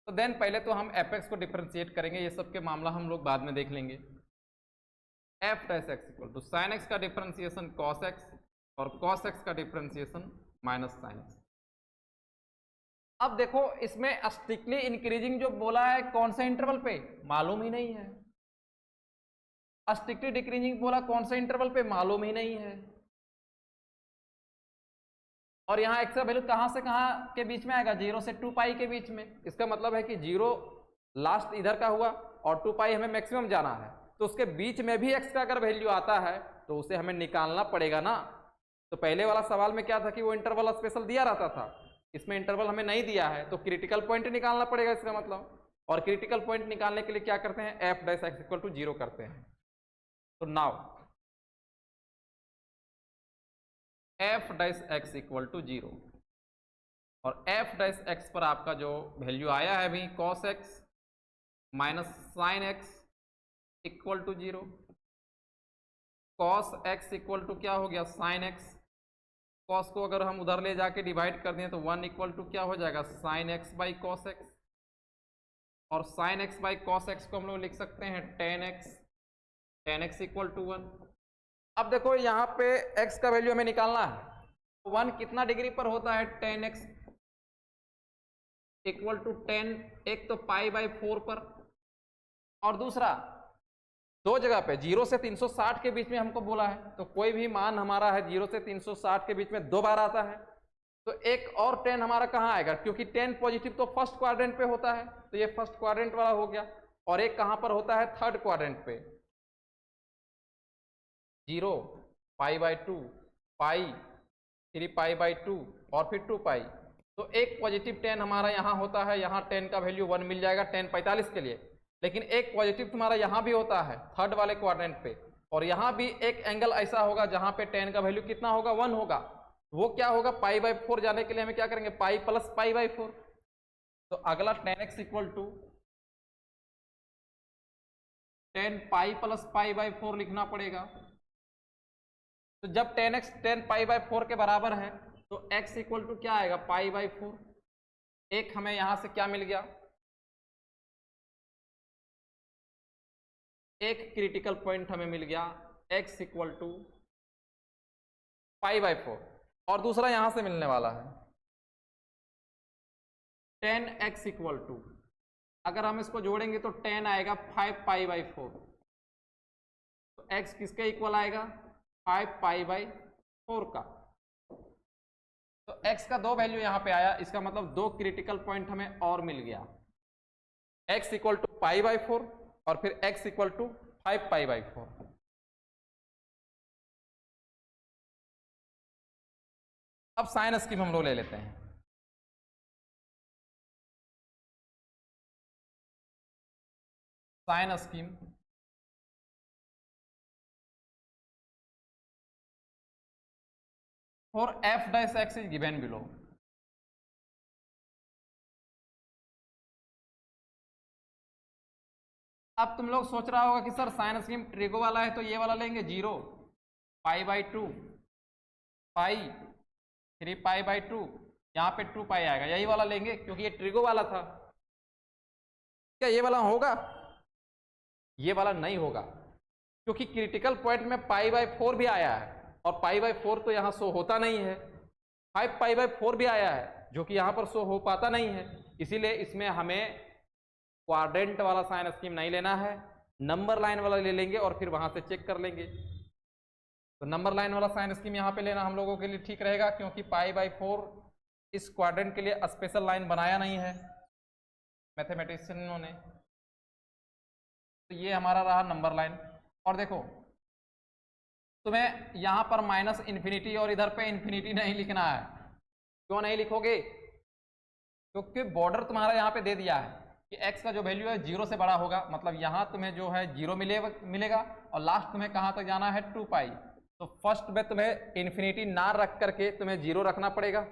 S1: तो देन पहले तो हम एफ एक्स को डिफरेंशिएट करेंगे, ये सब के मामला हम लोग बाद में देख लेंगे। F dash x equal to sine x का डिफरेंशिएशन कॉस एक्स, और कॉस एक्स का डिफरेंशिएशन माइनस साइन एक्स। अब देखो इसमें स्ट्रिक्टली इंक्रीजिंग जो बोला है कौन से इंटरवल पे मालूम ही नहीं है, स्ट्रिक्टली डिक्रीजिंग बोला कौन से इंटरवल पे मालूम ही नहीं है, और यहाँ एक्स का वैल्यू कहाँ से कहाँ के बीच में आएगा, 0 से 2 पाई के बीच में। इसका मतलब है कि 0 लास्ट इधर का हुआ और 2 पाई हमें मैक्सिमम जाना है, तो उसके बीच में भी एक्स का अगर वैल्यू आता है तो उसे हमें निकालना पड़ेगा ना। तो पहले वाला सवाल में क्या था कि वो इंटरवल स्पेशल दिया रहता था, इसमें इंटरवल हमें नहीं दिया है, तो क्रिटिकल पॉइंट निकालना पड़ेगा इसका मतलब। और क्रिटिकल पॉइंट निकालने के लिए क्या करते हैं, f dash x equal to 0 करते हैं। तो now f dash x equal to 0, और एफ डैश एक्स पर आपका जो वैल्यू आया है अभी cos x minus sine x equal to 0, cos x equal to क्या हो गया, साइन एक्स। कॉस को अगर हम उधर ले जाके डिवाइड कर दें तो 1 इक्वल टू क्या हो जाएगा, sine x by cos x, और sine x by cos x को हम लोग लिख सकते हैं टेन एक्स इक्वल टू 1। अब देखो यहाँ पे x का वैल्यू हमें निकालना है, 1 कितना डिग्री पर होता है, टेन एक्स इक्वल टू 10, एक तो पाई बाई 4 पर, और दूसरा दो जगह पे 0 से 360 के बीच में हमको बोला है, तो कोई भी मान हमारा है 0 से 360 के बीच में 2 बार आता है, तो एक और 10 हमारा कहाँ आएगा, क्योंकि 10 पॉजिटिव तो फर्स्ट क्वाड्रेंट पे होता है, तो ये फर्स्ट क्वाड्रेंट वाला हो गया, और एक कहाँ पर होता है, थर्ड क्वाड्रेंट पे। 0 पाई बाई 2 पाई 3π/2 और फिर 2π। तो एक पॉजिटिव टेन हमारा यहाँ होता है, यहाँ टेन का वैल्यू 1 मिल जाएगा टेन 45 के लिए। लेकिन एक पॉजिटिव तुम्हारा यहाँ भी होता है थर्ड वाले क्वाड्रेंट पे, और यहाँ भी एक एंगल ऐसा होगा जहाँ पे टेन का वैल्यू कितना होगा 1 होगा। वो क्या होगा π/4 जाने के लिए हमें क्या करेंगे पाई प्लस π/4। तो अगला 10x इक्वल टू 10π प्लस π/4 लिखना पड़ेगा। तो जब 10x 10π/4 के बराबर है तो x इक्वल टू क्या आएगा π/4। एक हमें यहां से क्या मिल गया, एक क्रिटिकल पॉइंट हमें मिल गया x इक्वल टू π/4, और दूसरा यहां से मिलने वाला है 10x इक्वल टू, अगर हम इसको जोड़ेंगे तो 10 आएगा 5π/4। तो x किसके इक्वल आएगा 5π/4 का। तो x का दो वैल्यू यहां पे आया, इसका मतलब दो क्रिटिकल पॉइंट हमें और मिल गया, x इक्वल टू π/4 और फिर x इक्वल टू 5π/4। अब साइन स्कीम हम लोग ले लेते हैं। Sine scheme for f'(x) is given below। अब तुम लोग सोच रहा होगा कि सर साइन स्कीम ट्रिगो वाला है तो ये वाला लेंगे 0 π/2 पाई 3π/2, यहाँ पे 2π आएगा, यही वाला लेंगे क्योंकि ये ट्रिगो वाला था। क्या ये वाला होगा? ये वाला नहीं होगा, क्योंकि क्रिटिकल पॉइंट में π/4 भी आया है और π/4 तो यहाँ शो होता नहीं है, 5π/4 भी आया है जो कि यहाँ पर शो हो पाता नहीं है। इसीलिए इसमें हमें क्वाड्रेंट वाला साइन स्कीम नहीं लेना है, नंबर लाइन वाला ले लेंगे और फिर वहां से चेक कर लेंगे। तो नंबर लाइन वाला साइन स्कीम यहाँ पे लेना हम लोगों के लिए ठीक रहेगा, क्योंकि π/4 इस क्वाड्रेंट के लिए स्पेशल लाइन बनाया नहीं है मैथमेटिशियनों ने। तो ये हमारा रहा नंबर लाइन। और देखो तुम्हें यहाँ पर -∞ और इधर पे इन्फिनिटी नहीं लिखना है। क्यों नहीं लिखोगे? क्योंकि बॉर्डर तुम्हारा यहाँ पे दे दिया है कि x का जो वैल्यू है 0 से बड़ा होगा, मतलब यहाँ तुम्हें जो है 0 मिलेगा और लास्ट तुम्हें कहाँ तक जाना है 2π। तो फर्स्ट में तुम्हें इन्फिनिटी ना रख करके तुम्हें 0 रखना पड़ेगा,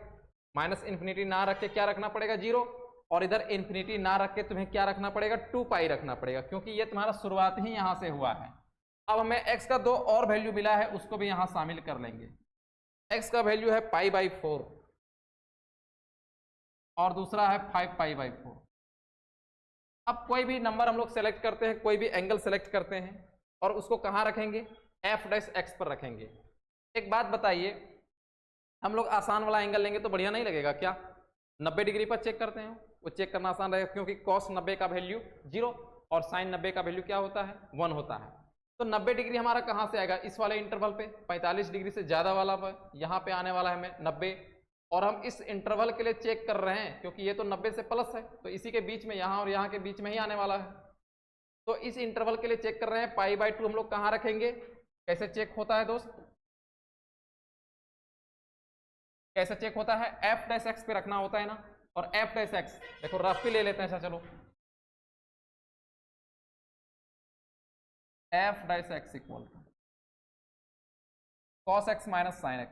S1: -∞ ना रख के क्या रखना पड़ेगा 0, और इधर इन्फिनिटी ना रख के तुम्हें क्या रखना पड़ेगा 2π रखना पड़ेगा, क्योंकि ये तुम्हारा शुरुआत ही यहाँ से हुआ है। अब हमें x का दो और वैल्यू मिला है, उसको भी यहाँ शामिल कर लेंगे। x का वैल्यू है π/4 और दूसरा है 5π/4। अब कोई भी नंबर हम लोग सेलेक्ट करते हैं, कोई भी एंगल सेलेक्ट करते हैं और उसको कहाँ रखेंगे f'(x) पर रखेंगे। एक बात बताइए, हम लोग आसान वाला एंगल लेंगे तो बढ़िया नहीं लगेगा क्या? 90 डिग्री पर चेक करते हैं, वो चेक करना आसान रहेगा, क्योंकि cos 90 का वैल्यू 0 और sin 90 का वैल्यू क्या होता है 1 होता है। तो 90 डिग्री हमारा कहाँ से आएगा? इस वाले इंटरवल पे 45 डिग्री से ज़्यादा वाला पर यहाँ पे आने वाला है हमें 90, और हम इस इंटरवल के लिए चेक कर रहे हैं क्योंकि ये तो 90 से प्लस है, तो इसी के बीच में यहाँ और यहाँ के बीच में ही आने वाला है। तो इस इंटरवल के लिए चेक कर रहे हैं, π/2 हम लोग कहाँ रखेंगे? कैसे चेक होता है दोस्त? कैसे चेक होता है? f'(x) पे रखना होता है ना। और f'(x) देखो रफ भी ले लेते हैं, अच्छा चलो f'(x) equal to cos x minus sin x।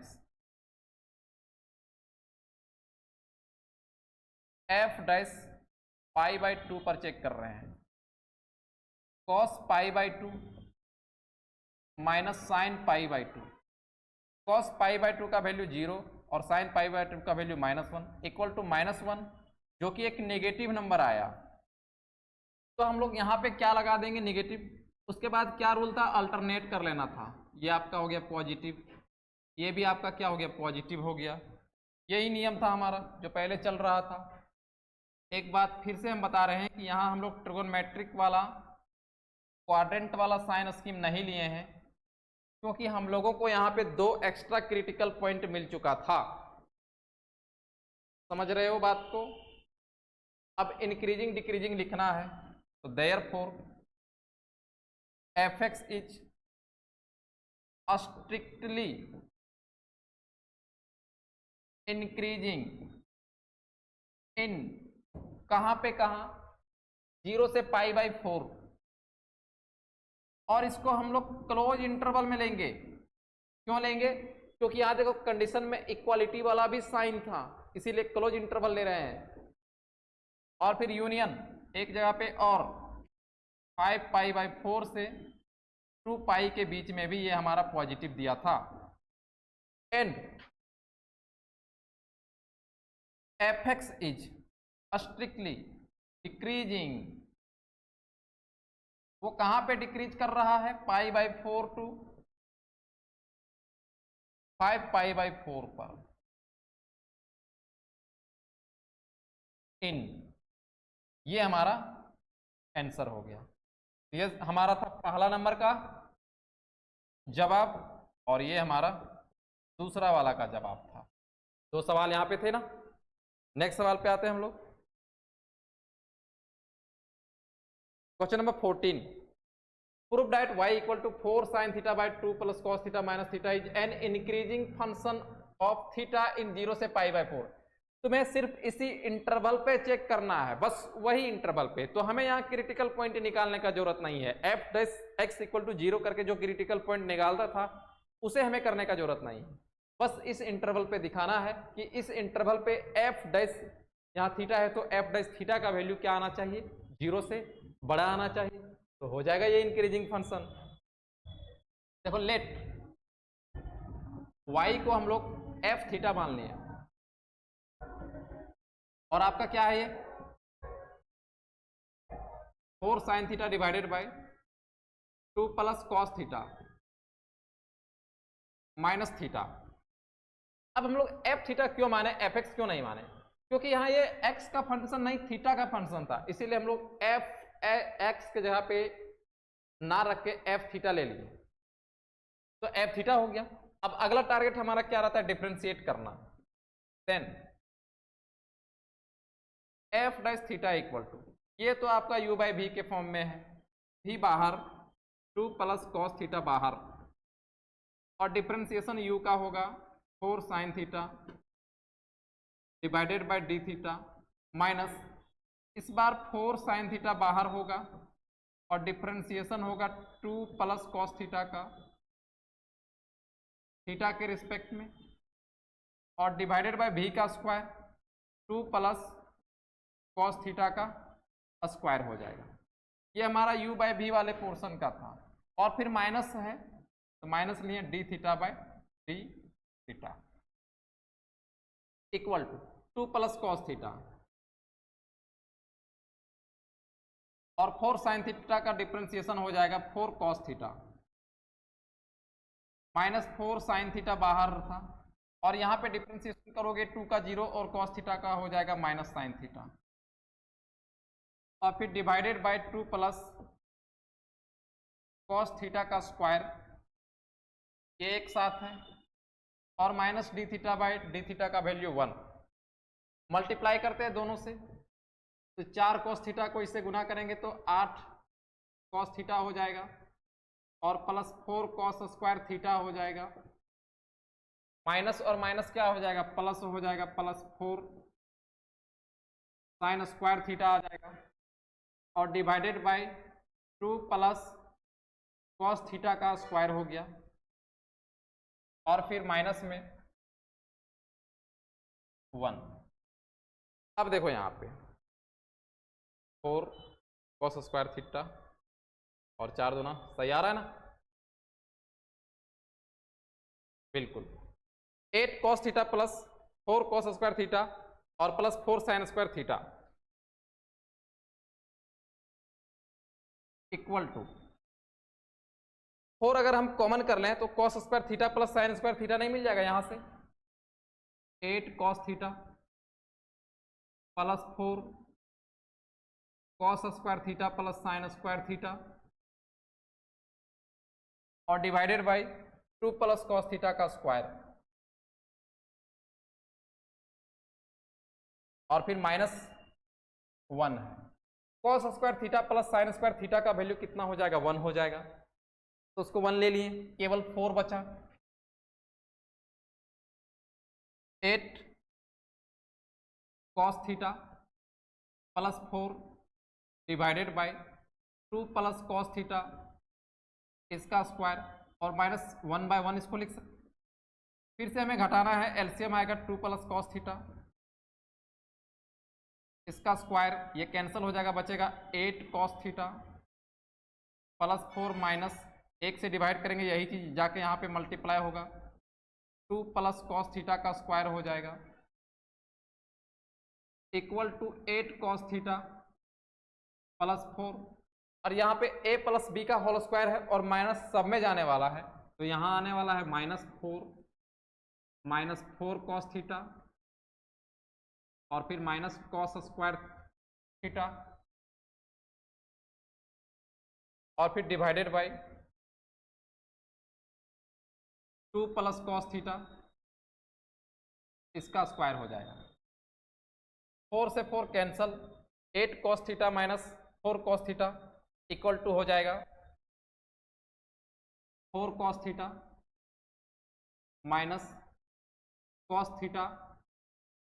S1: f'π/2 पर चेक कर रहे हैं, cos π/2 माइनस sin π/2। cos π/2 का वैल्यू 0 और sin π/2 का वैल्यू -1 इक्वल टू -1, जो कि एक नेगेटिव नंबर आया। तो हम लोग यहाँ पे क्या लगा देंगे? नेगेटिव। उसके बाद क्या रूल था? अल्टरनेट कर लेना था। ये आपका हो गया पॉजिटिव, ये भी आपका क्या हो गया पॉजिटिव हो गया। यही नियम था हमारा जो पहले चल रहा था। एक बात फिर से हम बता रहे हैं कि यहाँ हम लोग ट्रिगोनोमेट्रिक वाला क्वाड्रेंट वाला साइन स्कीम नहीं लिए हैं, क्योंकि हम लोगों को यहाँ पे दो एक्स्ट्रा क्रिटिकल पॉइंट मिल चुका था। समझ रहे हो बात को? अब इंक्रीजिंग डिक्रीजिंग लिखना है, तो therefore f(x) is strictly increasing इन कहाँ पे, कहाँ 0 से π/4, और इसको हम लोग क्लोज इंटरवल में लेंगे। क्यों लेंगे? क्योंकि यहां देखो कंडीशन में इक्वालिटी वाला भी साइन था, इसीलिए क्लोज इंटरवल ले रहे हैं। और फिर यूनियन एक जगह पे, और 5π/4 से 2π के बीच में भी ये हमारा पॉजिटिव दिया था। And fx is strictly decreasing, वो कहां पे डिक्रीज कर रहा है? π/4 टू 5π/4 पर। इन ये हमारा आंसर हो गया। ये हमारा था पहला नंबर का जवाब, और ये हमारा दूसरा वाला का जवाब था। 2 सवाल यहां पे थे ना। नेक्स्ट सवाल पे आते हैं हम लोग। Question number 14, prove that y equal to 4 sin theta by 2 plus cos theta minus theta is an increasing function of theta in 0 से π/4। तुम्हें सिर्फ इसी इंटरवल पे चेक करना है, बस वही इंटरवल पे। तो हमें यहाँ क्रिटिकल पॉइंट निकालने का जरूरत नहीं है। f' इक्वल टू 0 करके जो क्रिटिकल पॉइंट निकालता था उसे हमें करने का जरूरत नहीं है। बस इस इंटरवल पे दिखाना है कि इस इंटरवल पे f' यहाँ थीटा है तो f' थीटा का वैल्यू क्या आना चाहिए? 0 से बड़ा आना चाहिए, तो हो जाएगा ये इंक्रीजिंग फंक्शन। देखो लेट y को हम लोग f थीटा मान लिए, और आपका क्या है ये 4 sin theta divided by 2 plus cos theta minus theta. अब हम लोग f थीटा क्यों माने, fx क्यों नहीं माने? क्योंकि यहाँ ये x का फंक्शन नहीं थीटा का फंक्शन था, इसीलिए हम लोग x के जगह पे ना रख के f थीटा ले लिए, तो f थीटा हो गया। अब अगला टारगेट हमारा क्या रहता है? डिफरेंशिएट करना। Then f' theta equal to, ये तो आपका u/v के फॉर्म में है, v बाहर 2 प्लस कॉस थीटा बाहर, और डिफरेंशिएशन u का होगा 4 sin theta divided by d theta minus, इस बार 4 sin थीटा बाहर होगा और डिफरेंशिएशन होगा 2 प्लस कॉस थीटा का थीटा के रिस्पेक्ट में, और डिवाइडेड बाय v का स्क्वायर 2 प्लस कॉस थीटा का स्क्वायर हो जाएगा। ये हमारा u/v वाले पोर्शन का था, और फिर माइनस है तो माइनस लिए d theta by d theta equal to 2 plus cos theta, और 4 sin थीटा का डिफरेंशिएशन हो जाएगा 4 cos theta minus 4 sin theta बाहर था, और यहाँ पे डिफरेंशिएशन करोगे 2 का 0 और कॉस थीटा का हो जाएगा माइनस sin थीटा, और फिर divided by 2 plus cos theta का स्क्वायर, ये एक साथ है, और minus D theta by D theta का वैल्यू 1। मल्टीप्लाई करते हैं दोनों से, तो 4 कॉस थीटा को इससे गुना करेंगे तो 8 कॉस थीटा हो जाएगा, और प्लस 4 कॉस स्क्वायर थीटा हो जाएगा, माइनस और माइनस क्या हो जाएगा? प्लस हो जाएगा, प्लस 4 साइन स्क्वायर थीटा आ जाएगा, और divided by 2 plus cos theta का स्क्वायर हो गया, और फिर माइनस में 1। अब देखो यहाँ पे 4 कॉस स्क्वायर थीटा और 4 दूना, सही आ रहा है ना? बिल्कुल। 8 cos theta plus 4 cos square theta और plus 4 sine square theta equal to 4 अगर हम कॉमन कर लें तो cos square theta plus sine square theta नहीं मिल जाएगा यहां से? 8 cos theta plus 4 cos square theta plus sine square theta, और divided by 2 plus cos theta का स्क्वायर, और फिर माइनस 1 है। Cos square theta plus sine square theta का वैल्यू कितना हो जाएगा? 1 हो जाएगा, तो उसको 1 ले लिए, केवल 4 बचा। 8 cos theta plus 4 divided by 2 plus cos theta इसका स्क्वायर और माइनस 1/1 इसको लिख सकते। फिर से हमें घटाना है, एलसीएम आएगा 2 प्लस कॉस थीटा इसका स्क्वायर, ये कैंसिल हो जाएगा, बचेगा 8 कॉस थीटा प्लस 4 माइनस 1 से डिवाइड करेंगे, यही चीज जाके यहाँ पे मल्टीप्लाई होगा, 2 प्लस कॉस थीटा का स्क्वायर हो जाएगा equal to 8 cos theta plus 4, और यहाँ पे a प्लस बी का होल स्क्वायर है और माइनस सब में जाने वाला है, तो यहाँ आने वाला है -4 कॉस थीटा और फिर माइनस कॉस स्क्वायर थीटा और फिर divided by 2 plus cos theta इसका स्क्वायर हो जाएगा। 4 से 4 cancel, 8 cos theta minus 4 cos theta equal to हो जाएगा 4 cos theta minus cos theta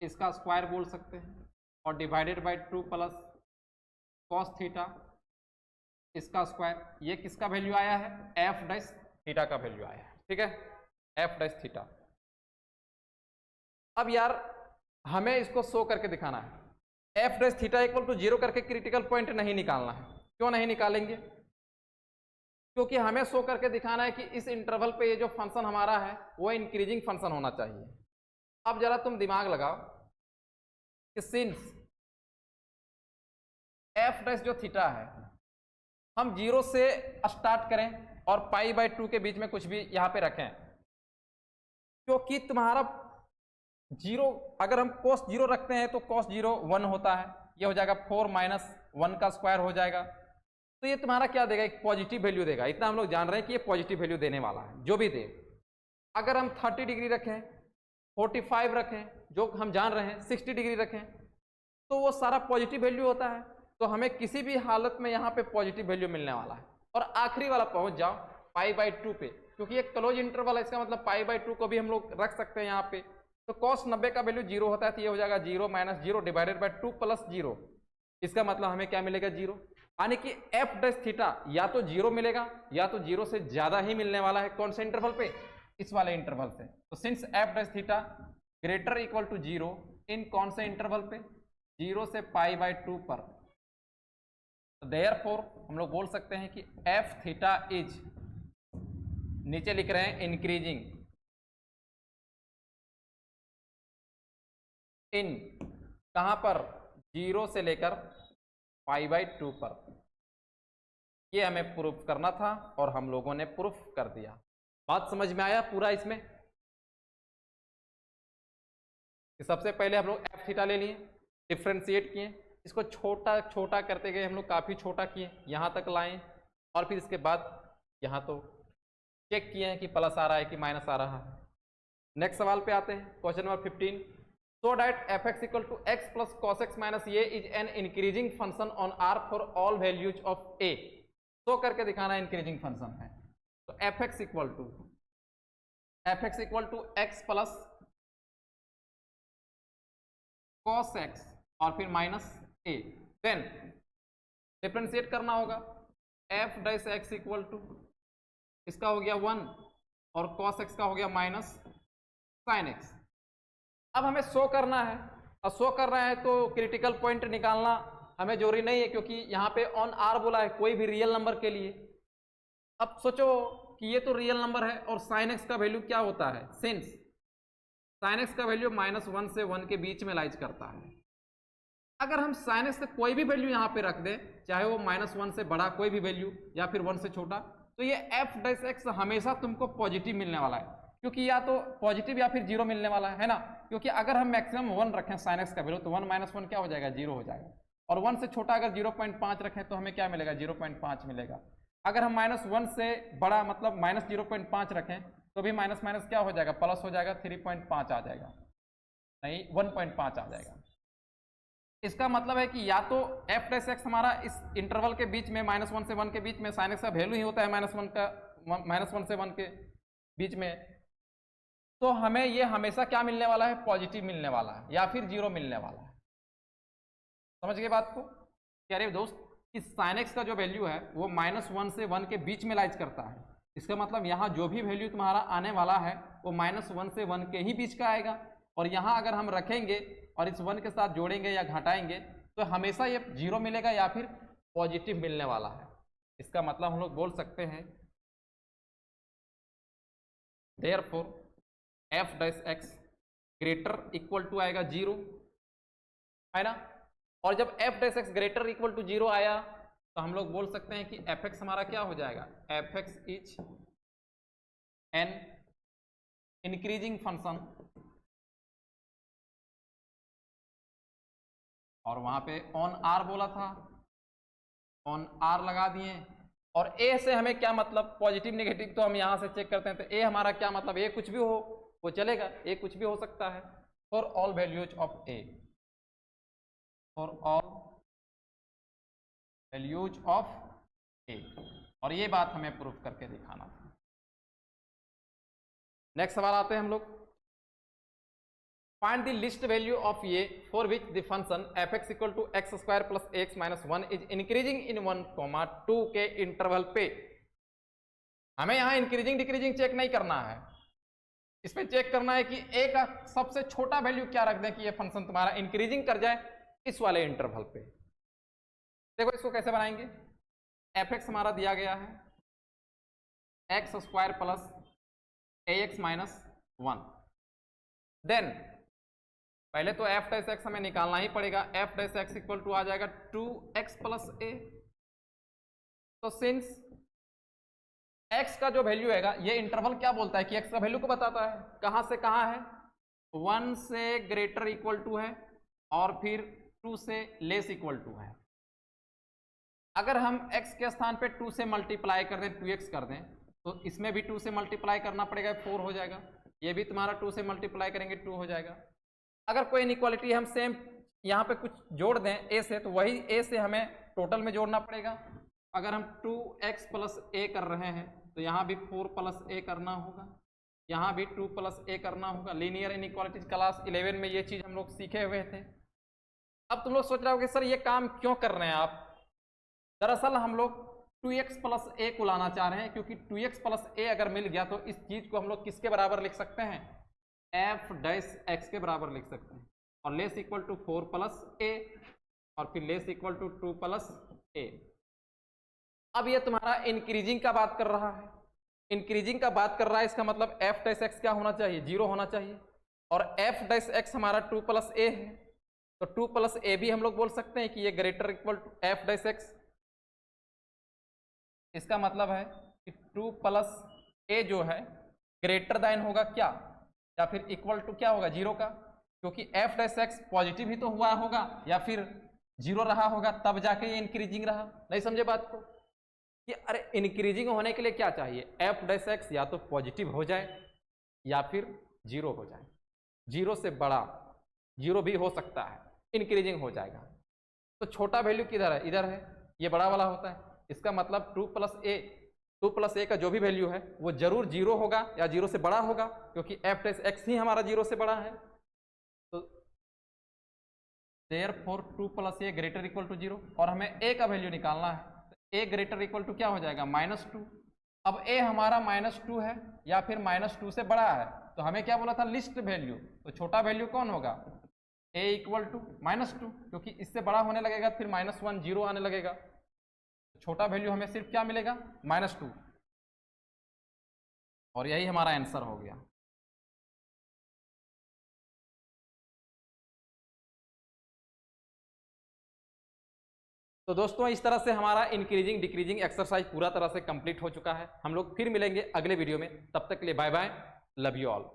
S1: इसका स्क्वायर बोल सकते हैं और divided by 2 plus cos theta इसका स्क्वायर। ये किसका वैल्यू आया है? एफ डैश थीटा का वैल्यू आया है, ठीक है, एफ डैश थीटा। अब यार हमें इसको शो करके दिखाना है, f dash theta equal to 0 करके क्रिटिकल पॉइंट नहीं निकालना है। क्यों नहीं निकालेंगे? क्योंकि हमें शो करके दिखाना है कि इस इंटरवल पे ये जो फंक्शन हमारा है वो इंक्रीजिंग फंक्शन होना चाहिए। अब जरा तुम दिमाग लगाओ कि सिंस एफ डैश जो थीटा है हम 0 से स्टार्ट करें और π/2 के बीच में कुछ भी यहाँ पे रखें, क्योंकि तुम्हारा 0 अगर हम cos 0 रखते हैं तो cos 0 1 होता है, ये हो जाएगा 4 माइनस 1 का स्क्वायर हो जाएगा, तो ये तुम्हारा क्या देगा? एक पॉजिटिव वैल्यू देगा। इतना हम लोग जान रहे हैं कि ये पॉजिटिव वैल्यू देने वाला है जो भी दे। अगर हम 30 डिग्री रखें, 45 रखें, जो हम जान रहे हैं 60 डिग्री रखें, तो वो सारा पॉजिटिव वैल्यू होता है, तो हमें किसी भी हालत में यहाँ पे पॉजिटिव वैल्यू मिलने वाला है। और आखिरी वाला पहुंच जाओ π/2 पे, क्योंकि ये क्लोज इंटरवल है, इसका मतलब π/2 को भी हम लोग रख सकते हैं यहाँ पे। तो cos 90 का वैल्यू 0 होता है, तो ये हो जाएगा 0 माइनस 0 डिवाइडेड बाय 2 प्लस 0, इसका मतलब हमें क्या मिलेगा? 0। यानी कि एफ डैश थीटा या तो 0 मिलेगा या तो 0 से ज्यादा ही मिलने वाला है। कौन से इंटरवल पे? इस वाले इंटरवल से। तो since f dash theta greater equal to 0 in कौन से इंटरवल पे? 0 से π/2 पर। देयरफॉर हम लोग बोल सकते हैं कि एफ थीटा इज, नीचे लिख रहे हैं इंक्रीजिंग इन, कहां पर? 0 से लेकर π/2 पर। ये हमें प्रूफ करना था और हम लोगों ने प्रूफ कर दिया। बात समझ में आया पूरा इसमें? सबसे पहले हम लोग एफ थीटा ले लिए, डिफ्रेंशिएट किए, इसको छोटा छोटा करते गए, हम लोग काफ़ी छोटा किए, यहाँ तक लाए, और फिर इसके बाद यहाँ तो चेक किए हैं कि प्लस आ रहा है कि माइनस आ रहा है। नेक्स्ट सवाल पे आते हैं, question number 15। So that f x equal to x plus cos x minus a is an increasing function on r for all values of a. Show करके दिखाना इंक्रीजिंग फंक्शन है। तो f x equal to x plus cos x और फिर minus a, then differentiate करना होगा। F dash x equal to, इसका हो गया 1 और कॉस एक्स का हो गया माइनस साइन एक्स। अब हमें शो करना है, और शो कर रहा है तो क्रिटिकल पॉइंट निकालना हमें जरूरी नहीं है, क्योंकि यहाँ पे ऑन आर बोला है कोई भी रियल नंबर के लिए। अब सोचो कि ये तो रियल नंबर है और साइन एक्स का वैल्यू क्या होता है? सिंस साइन एक्स का वैल्यू -1 से 1 के बीच में लाइज करता है। अगर हम साइन एक्स का कोई भी वैल्यू यहाँ पे रख दें, चाहे वो -1 से बड़ा कोई भी वैल्यू या फिर 1 से छोटा, तो ये एफ डैश एक्स हमेशा तुमको पॉजिटिव मिलने वाला है, क्योंकि या तो पॉजिटिव या फिर 0 मिलने वाला है ना। क्योंकि अगर हम मैक्सिमम 1 रखें साइन एक्स का वैल्यू, तो 1 - 1 क्या हो जाएगा? 0 हो जाएगा। और 1 से छोटा अगर 0.5 रखें तो हमें क्या मिलेगा? 0.5 मिलेगा। अगर हम -1 से बड़ा मतलब -0.5 रखें तो भी माइनस माइनस क्या हो जाएगा? प्लस हो जाएगा, 3.5 आ जाएगा, नहीं 1.5 आ जाएगा। इसका मतलब है कि या तो एफ डैश एक्स हमारा इस इंटरवल के बीच में -1 से 1 के बीच में साइन एक्स का वैल्यू ही होता है -1 से 1 के बीच में, तो हमें ये हमेशा क्या मिलने वाला है? पॉजिटिव मिलने वाला है या फिर 0 मिलने वाला है। समझ गए बात को? कह रहे दोस्त कि साइन एक्स का जो वैल्यू है वो -1 से 1 के बीच में लाइज करता है। इसका मतलब यहाँ जो भी वैल्यू तुम्हारा आने वाला है वो -1 से 1 के ही बीच का आएगा, और यहाँ अगर हम रखेंगे और इस 1 के साथ जोड़ेंगे या घटाएंगे तो हमेशा ये 0 मिलेगा या फिर पॉजिटिव मिलने वाला है। इसका मतलब हम लोग बोल सकते हैं therefore f dash x greater equal to आएगा 0, है ना। और जब f dash x greater equal to 0 आया तो हम लोग बोल सकते हैं कि fx हमारा क्या हो जाएगा, fx is an increasing function, और वहां पे ऑन आर बोला था, ऑन आर लगा दिए। और ए से हमें क्या मतलब, पॉजिटिव नेगेटिव तो हम यहां से चेक करते हैं, तो ए हमारा क्या मतलब, ए कुछ भी हो वो चलेगा, ए कुछ भी हो सकता है। For all values of a, for all values of a, और ये बात हमें प्रूफ करके दिखाना था। नेक्स्ट सवाल आते हैं हम लोग, find the least value of a for which the function fx equal to x square plus x minus 1 is increasing in 1, 2 के इंटरवल पे। हमें यहाँ इंक्रीजिंग डिक्रीजिंग चेक नहीं करना है, इसमें चेक करना है कि ए का सबसे छोटा वैल्यू क्या रख दें कि ये फंक्शन तुम्हारा इंक्रीजिंग कर जाए इस वाले इंटरवल पे। देखो इसको कैसे बनाएंगे, fx हमारा दिया गया है x square plus ax minus 1, then पहले तो f डैश x हमें निकालना ही पड़ेगा, f dash x equal to आ जाएगा 2x प्लस a। तो सिंस x का जो वैल्यू हैगा, ये इंटरवल क्या बोलता है कि x का वैल्यू को बताता है, कहां से कहां है, 1 से ग्रेटर इक्वल टू है और फिर 2 से लेस इक्वल टू है। अगर हम x के स्थान पे 2 से मल्टीप्लाई कर दें, 2x कर दें, तो इसमें भी 2 से मल्टीप्लाई करना पड़ेगा, 4 हो जाएगा। ये भी तुम्हारा 2 से मल्टीप्लाई करेंगे 2 हो जाएगा। अगर कोई इनइक्वालिटी हम सेम यहाँ पे कुछ जोड़ दें a से, तो वही a से हमें टोटल में जोड़ना पड़ेगा। अगर हम 2x प्लस a कर रहे हैं तो यहाँ भी 4 प्लस a करना होगा, यहाँ भी 2 प्लस a करना होगा। लीनियर इनइक्वालिटीज क्लास 11 में ये चीज़ हम लोग सीखे हुए थे। अब तुम लोग सोच रहे हो कि सर ये काम क्यों कर रहे हैं आप, दरअसल हम लोग 2x प्लस a को लाना चाह रहे हैं, क्योंकि 2x प्लस a अगर मिल गया तो इस चीज़ को हम लोग किसके बराबर लिख सकते हैं, f डैश x के बराबर लिख सकते हैं, और less equal to 4 plus a और फिर less equal to 2 plus a। अब ये तुम्हारा इंक्रीजिंग का बात कर रहा है, इंक्रीजिंग का बात कर रहा है, इसका मतलब f डैश x क्या होना चाहिए, 0 होना चाहिए, और f डैश x हमारा 2 प्लस a है, तो 2 प्लस a भी हम लोग बोल सकते हैं कि ये greater equal to f dash x। इसका मतलब है कि 2 प्लस a जो है ग्रेटर देन होगा क्या, या फिर इक्वल टू क्या होगा, 0 का, क्योंकि f डैश x पॉजिटिव ही तो हुआ होगा या फिर 0 रहा होगा, तब जाके ये इंक्रीजिंग रहा। नहीं समझे बात को कि अरे इंक्रीजिंग होने के लिए क्या चाहिए, f डैश x या तो पॉजिटिव हो जाए या फिर 0 हो जाए, 0 से बड़ा 0 भी हो सकता है, इंक्रीजिंग हो जाएगा। तो छोटा वैल्यू किधर है, इधर है, ये बड़ा वाला होता है। इसका मतलब 2 प्लस a का जो भी वैल्यू है वो जरूर 0 होगा या 0 से बड़ा होगा, क्योंकि f डैश x ही हमारा 0 से बड़ा है। तो therefore 2 plus a greater equal to 0, और हमें a का वैल्यू निकालना है, तो a ग्रेटर इक्वल टू क्या हो जाएगा, -2। अब a हमारा -2 है या फिर -2 से बड़ा है, तो हमें क्या बोला था, लिस्ट वैल्यू, तो छोटा वैल्यू कौन होगा, a इक्वल टू -2, क्योंकि इससे बड़ा होने लगेगा फिर -1 0 आने लगेगा, छोटा वैल्यू हमें सिर्फ क्या मिलेगा, -2, और यही हमारा आंसर हो गया। तो दोस्तों इस तरह से हमारा इंक्रीजिंग डिक्रीजिंग एक्सरसाइज पूरा तरह से कंप्लीट हो चुका है। हम लोग फिर मिलेंगे अगले वीडियो में, तब तक के लिए bye bye, love you all.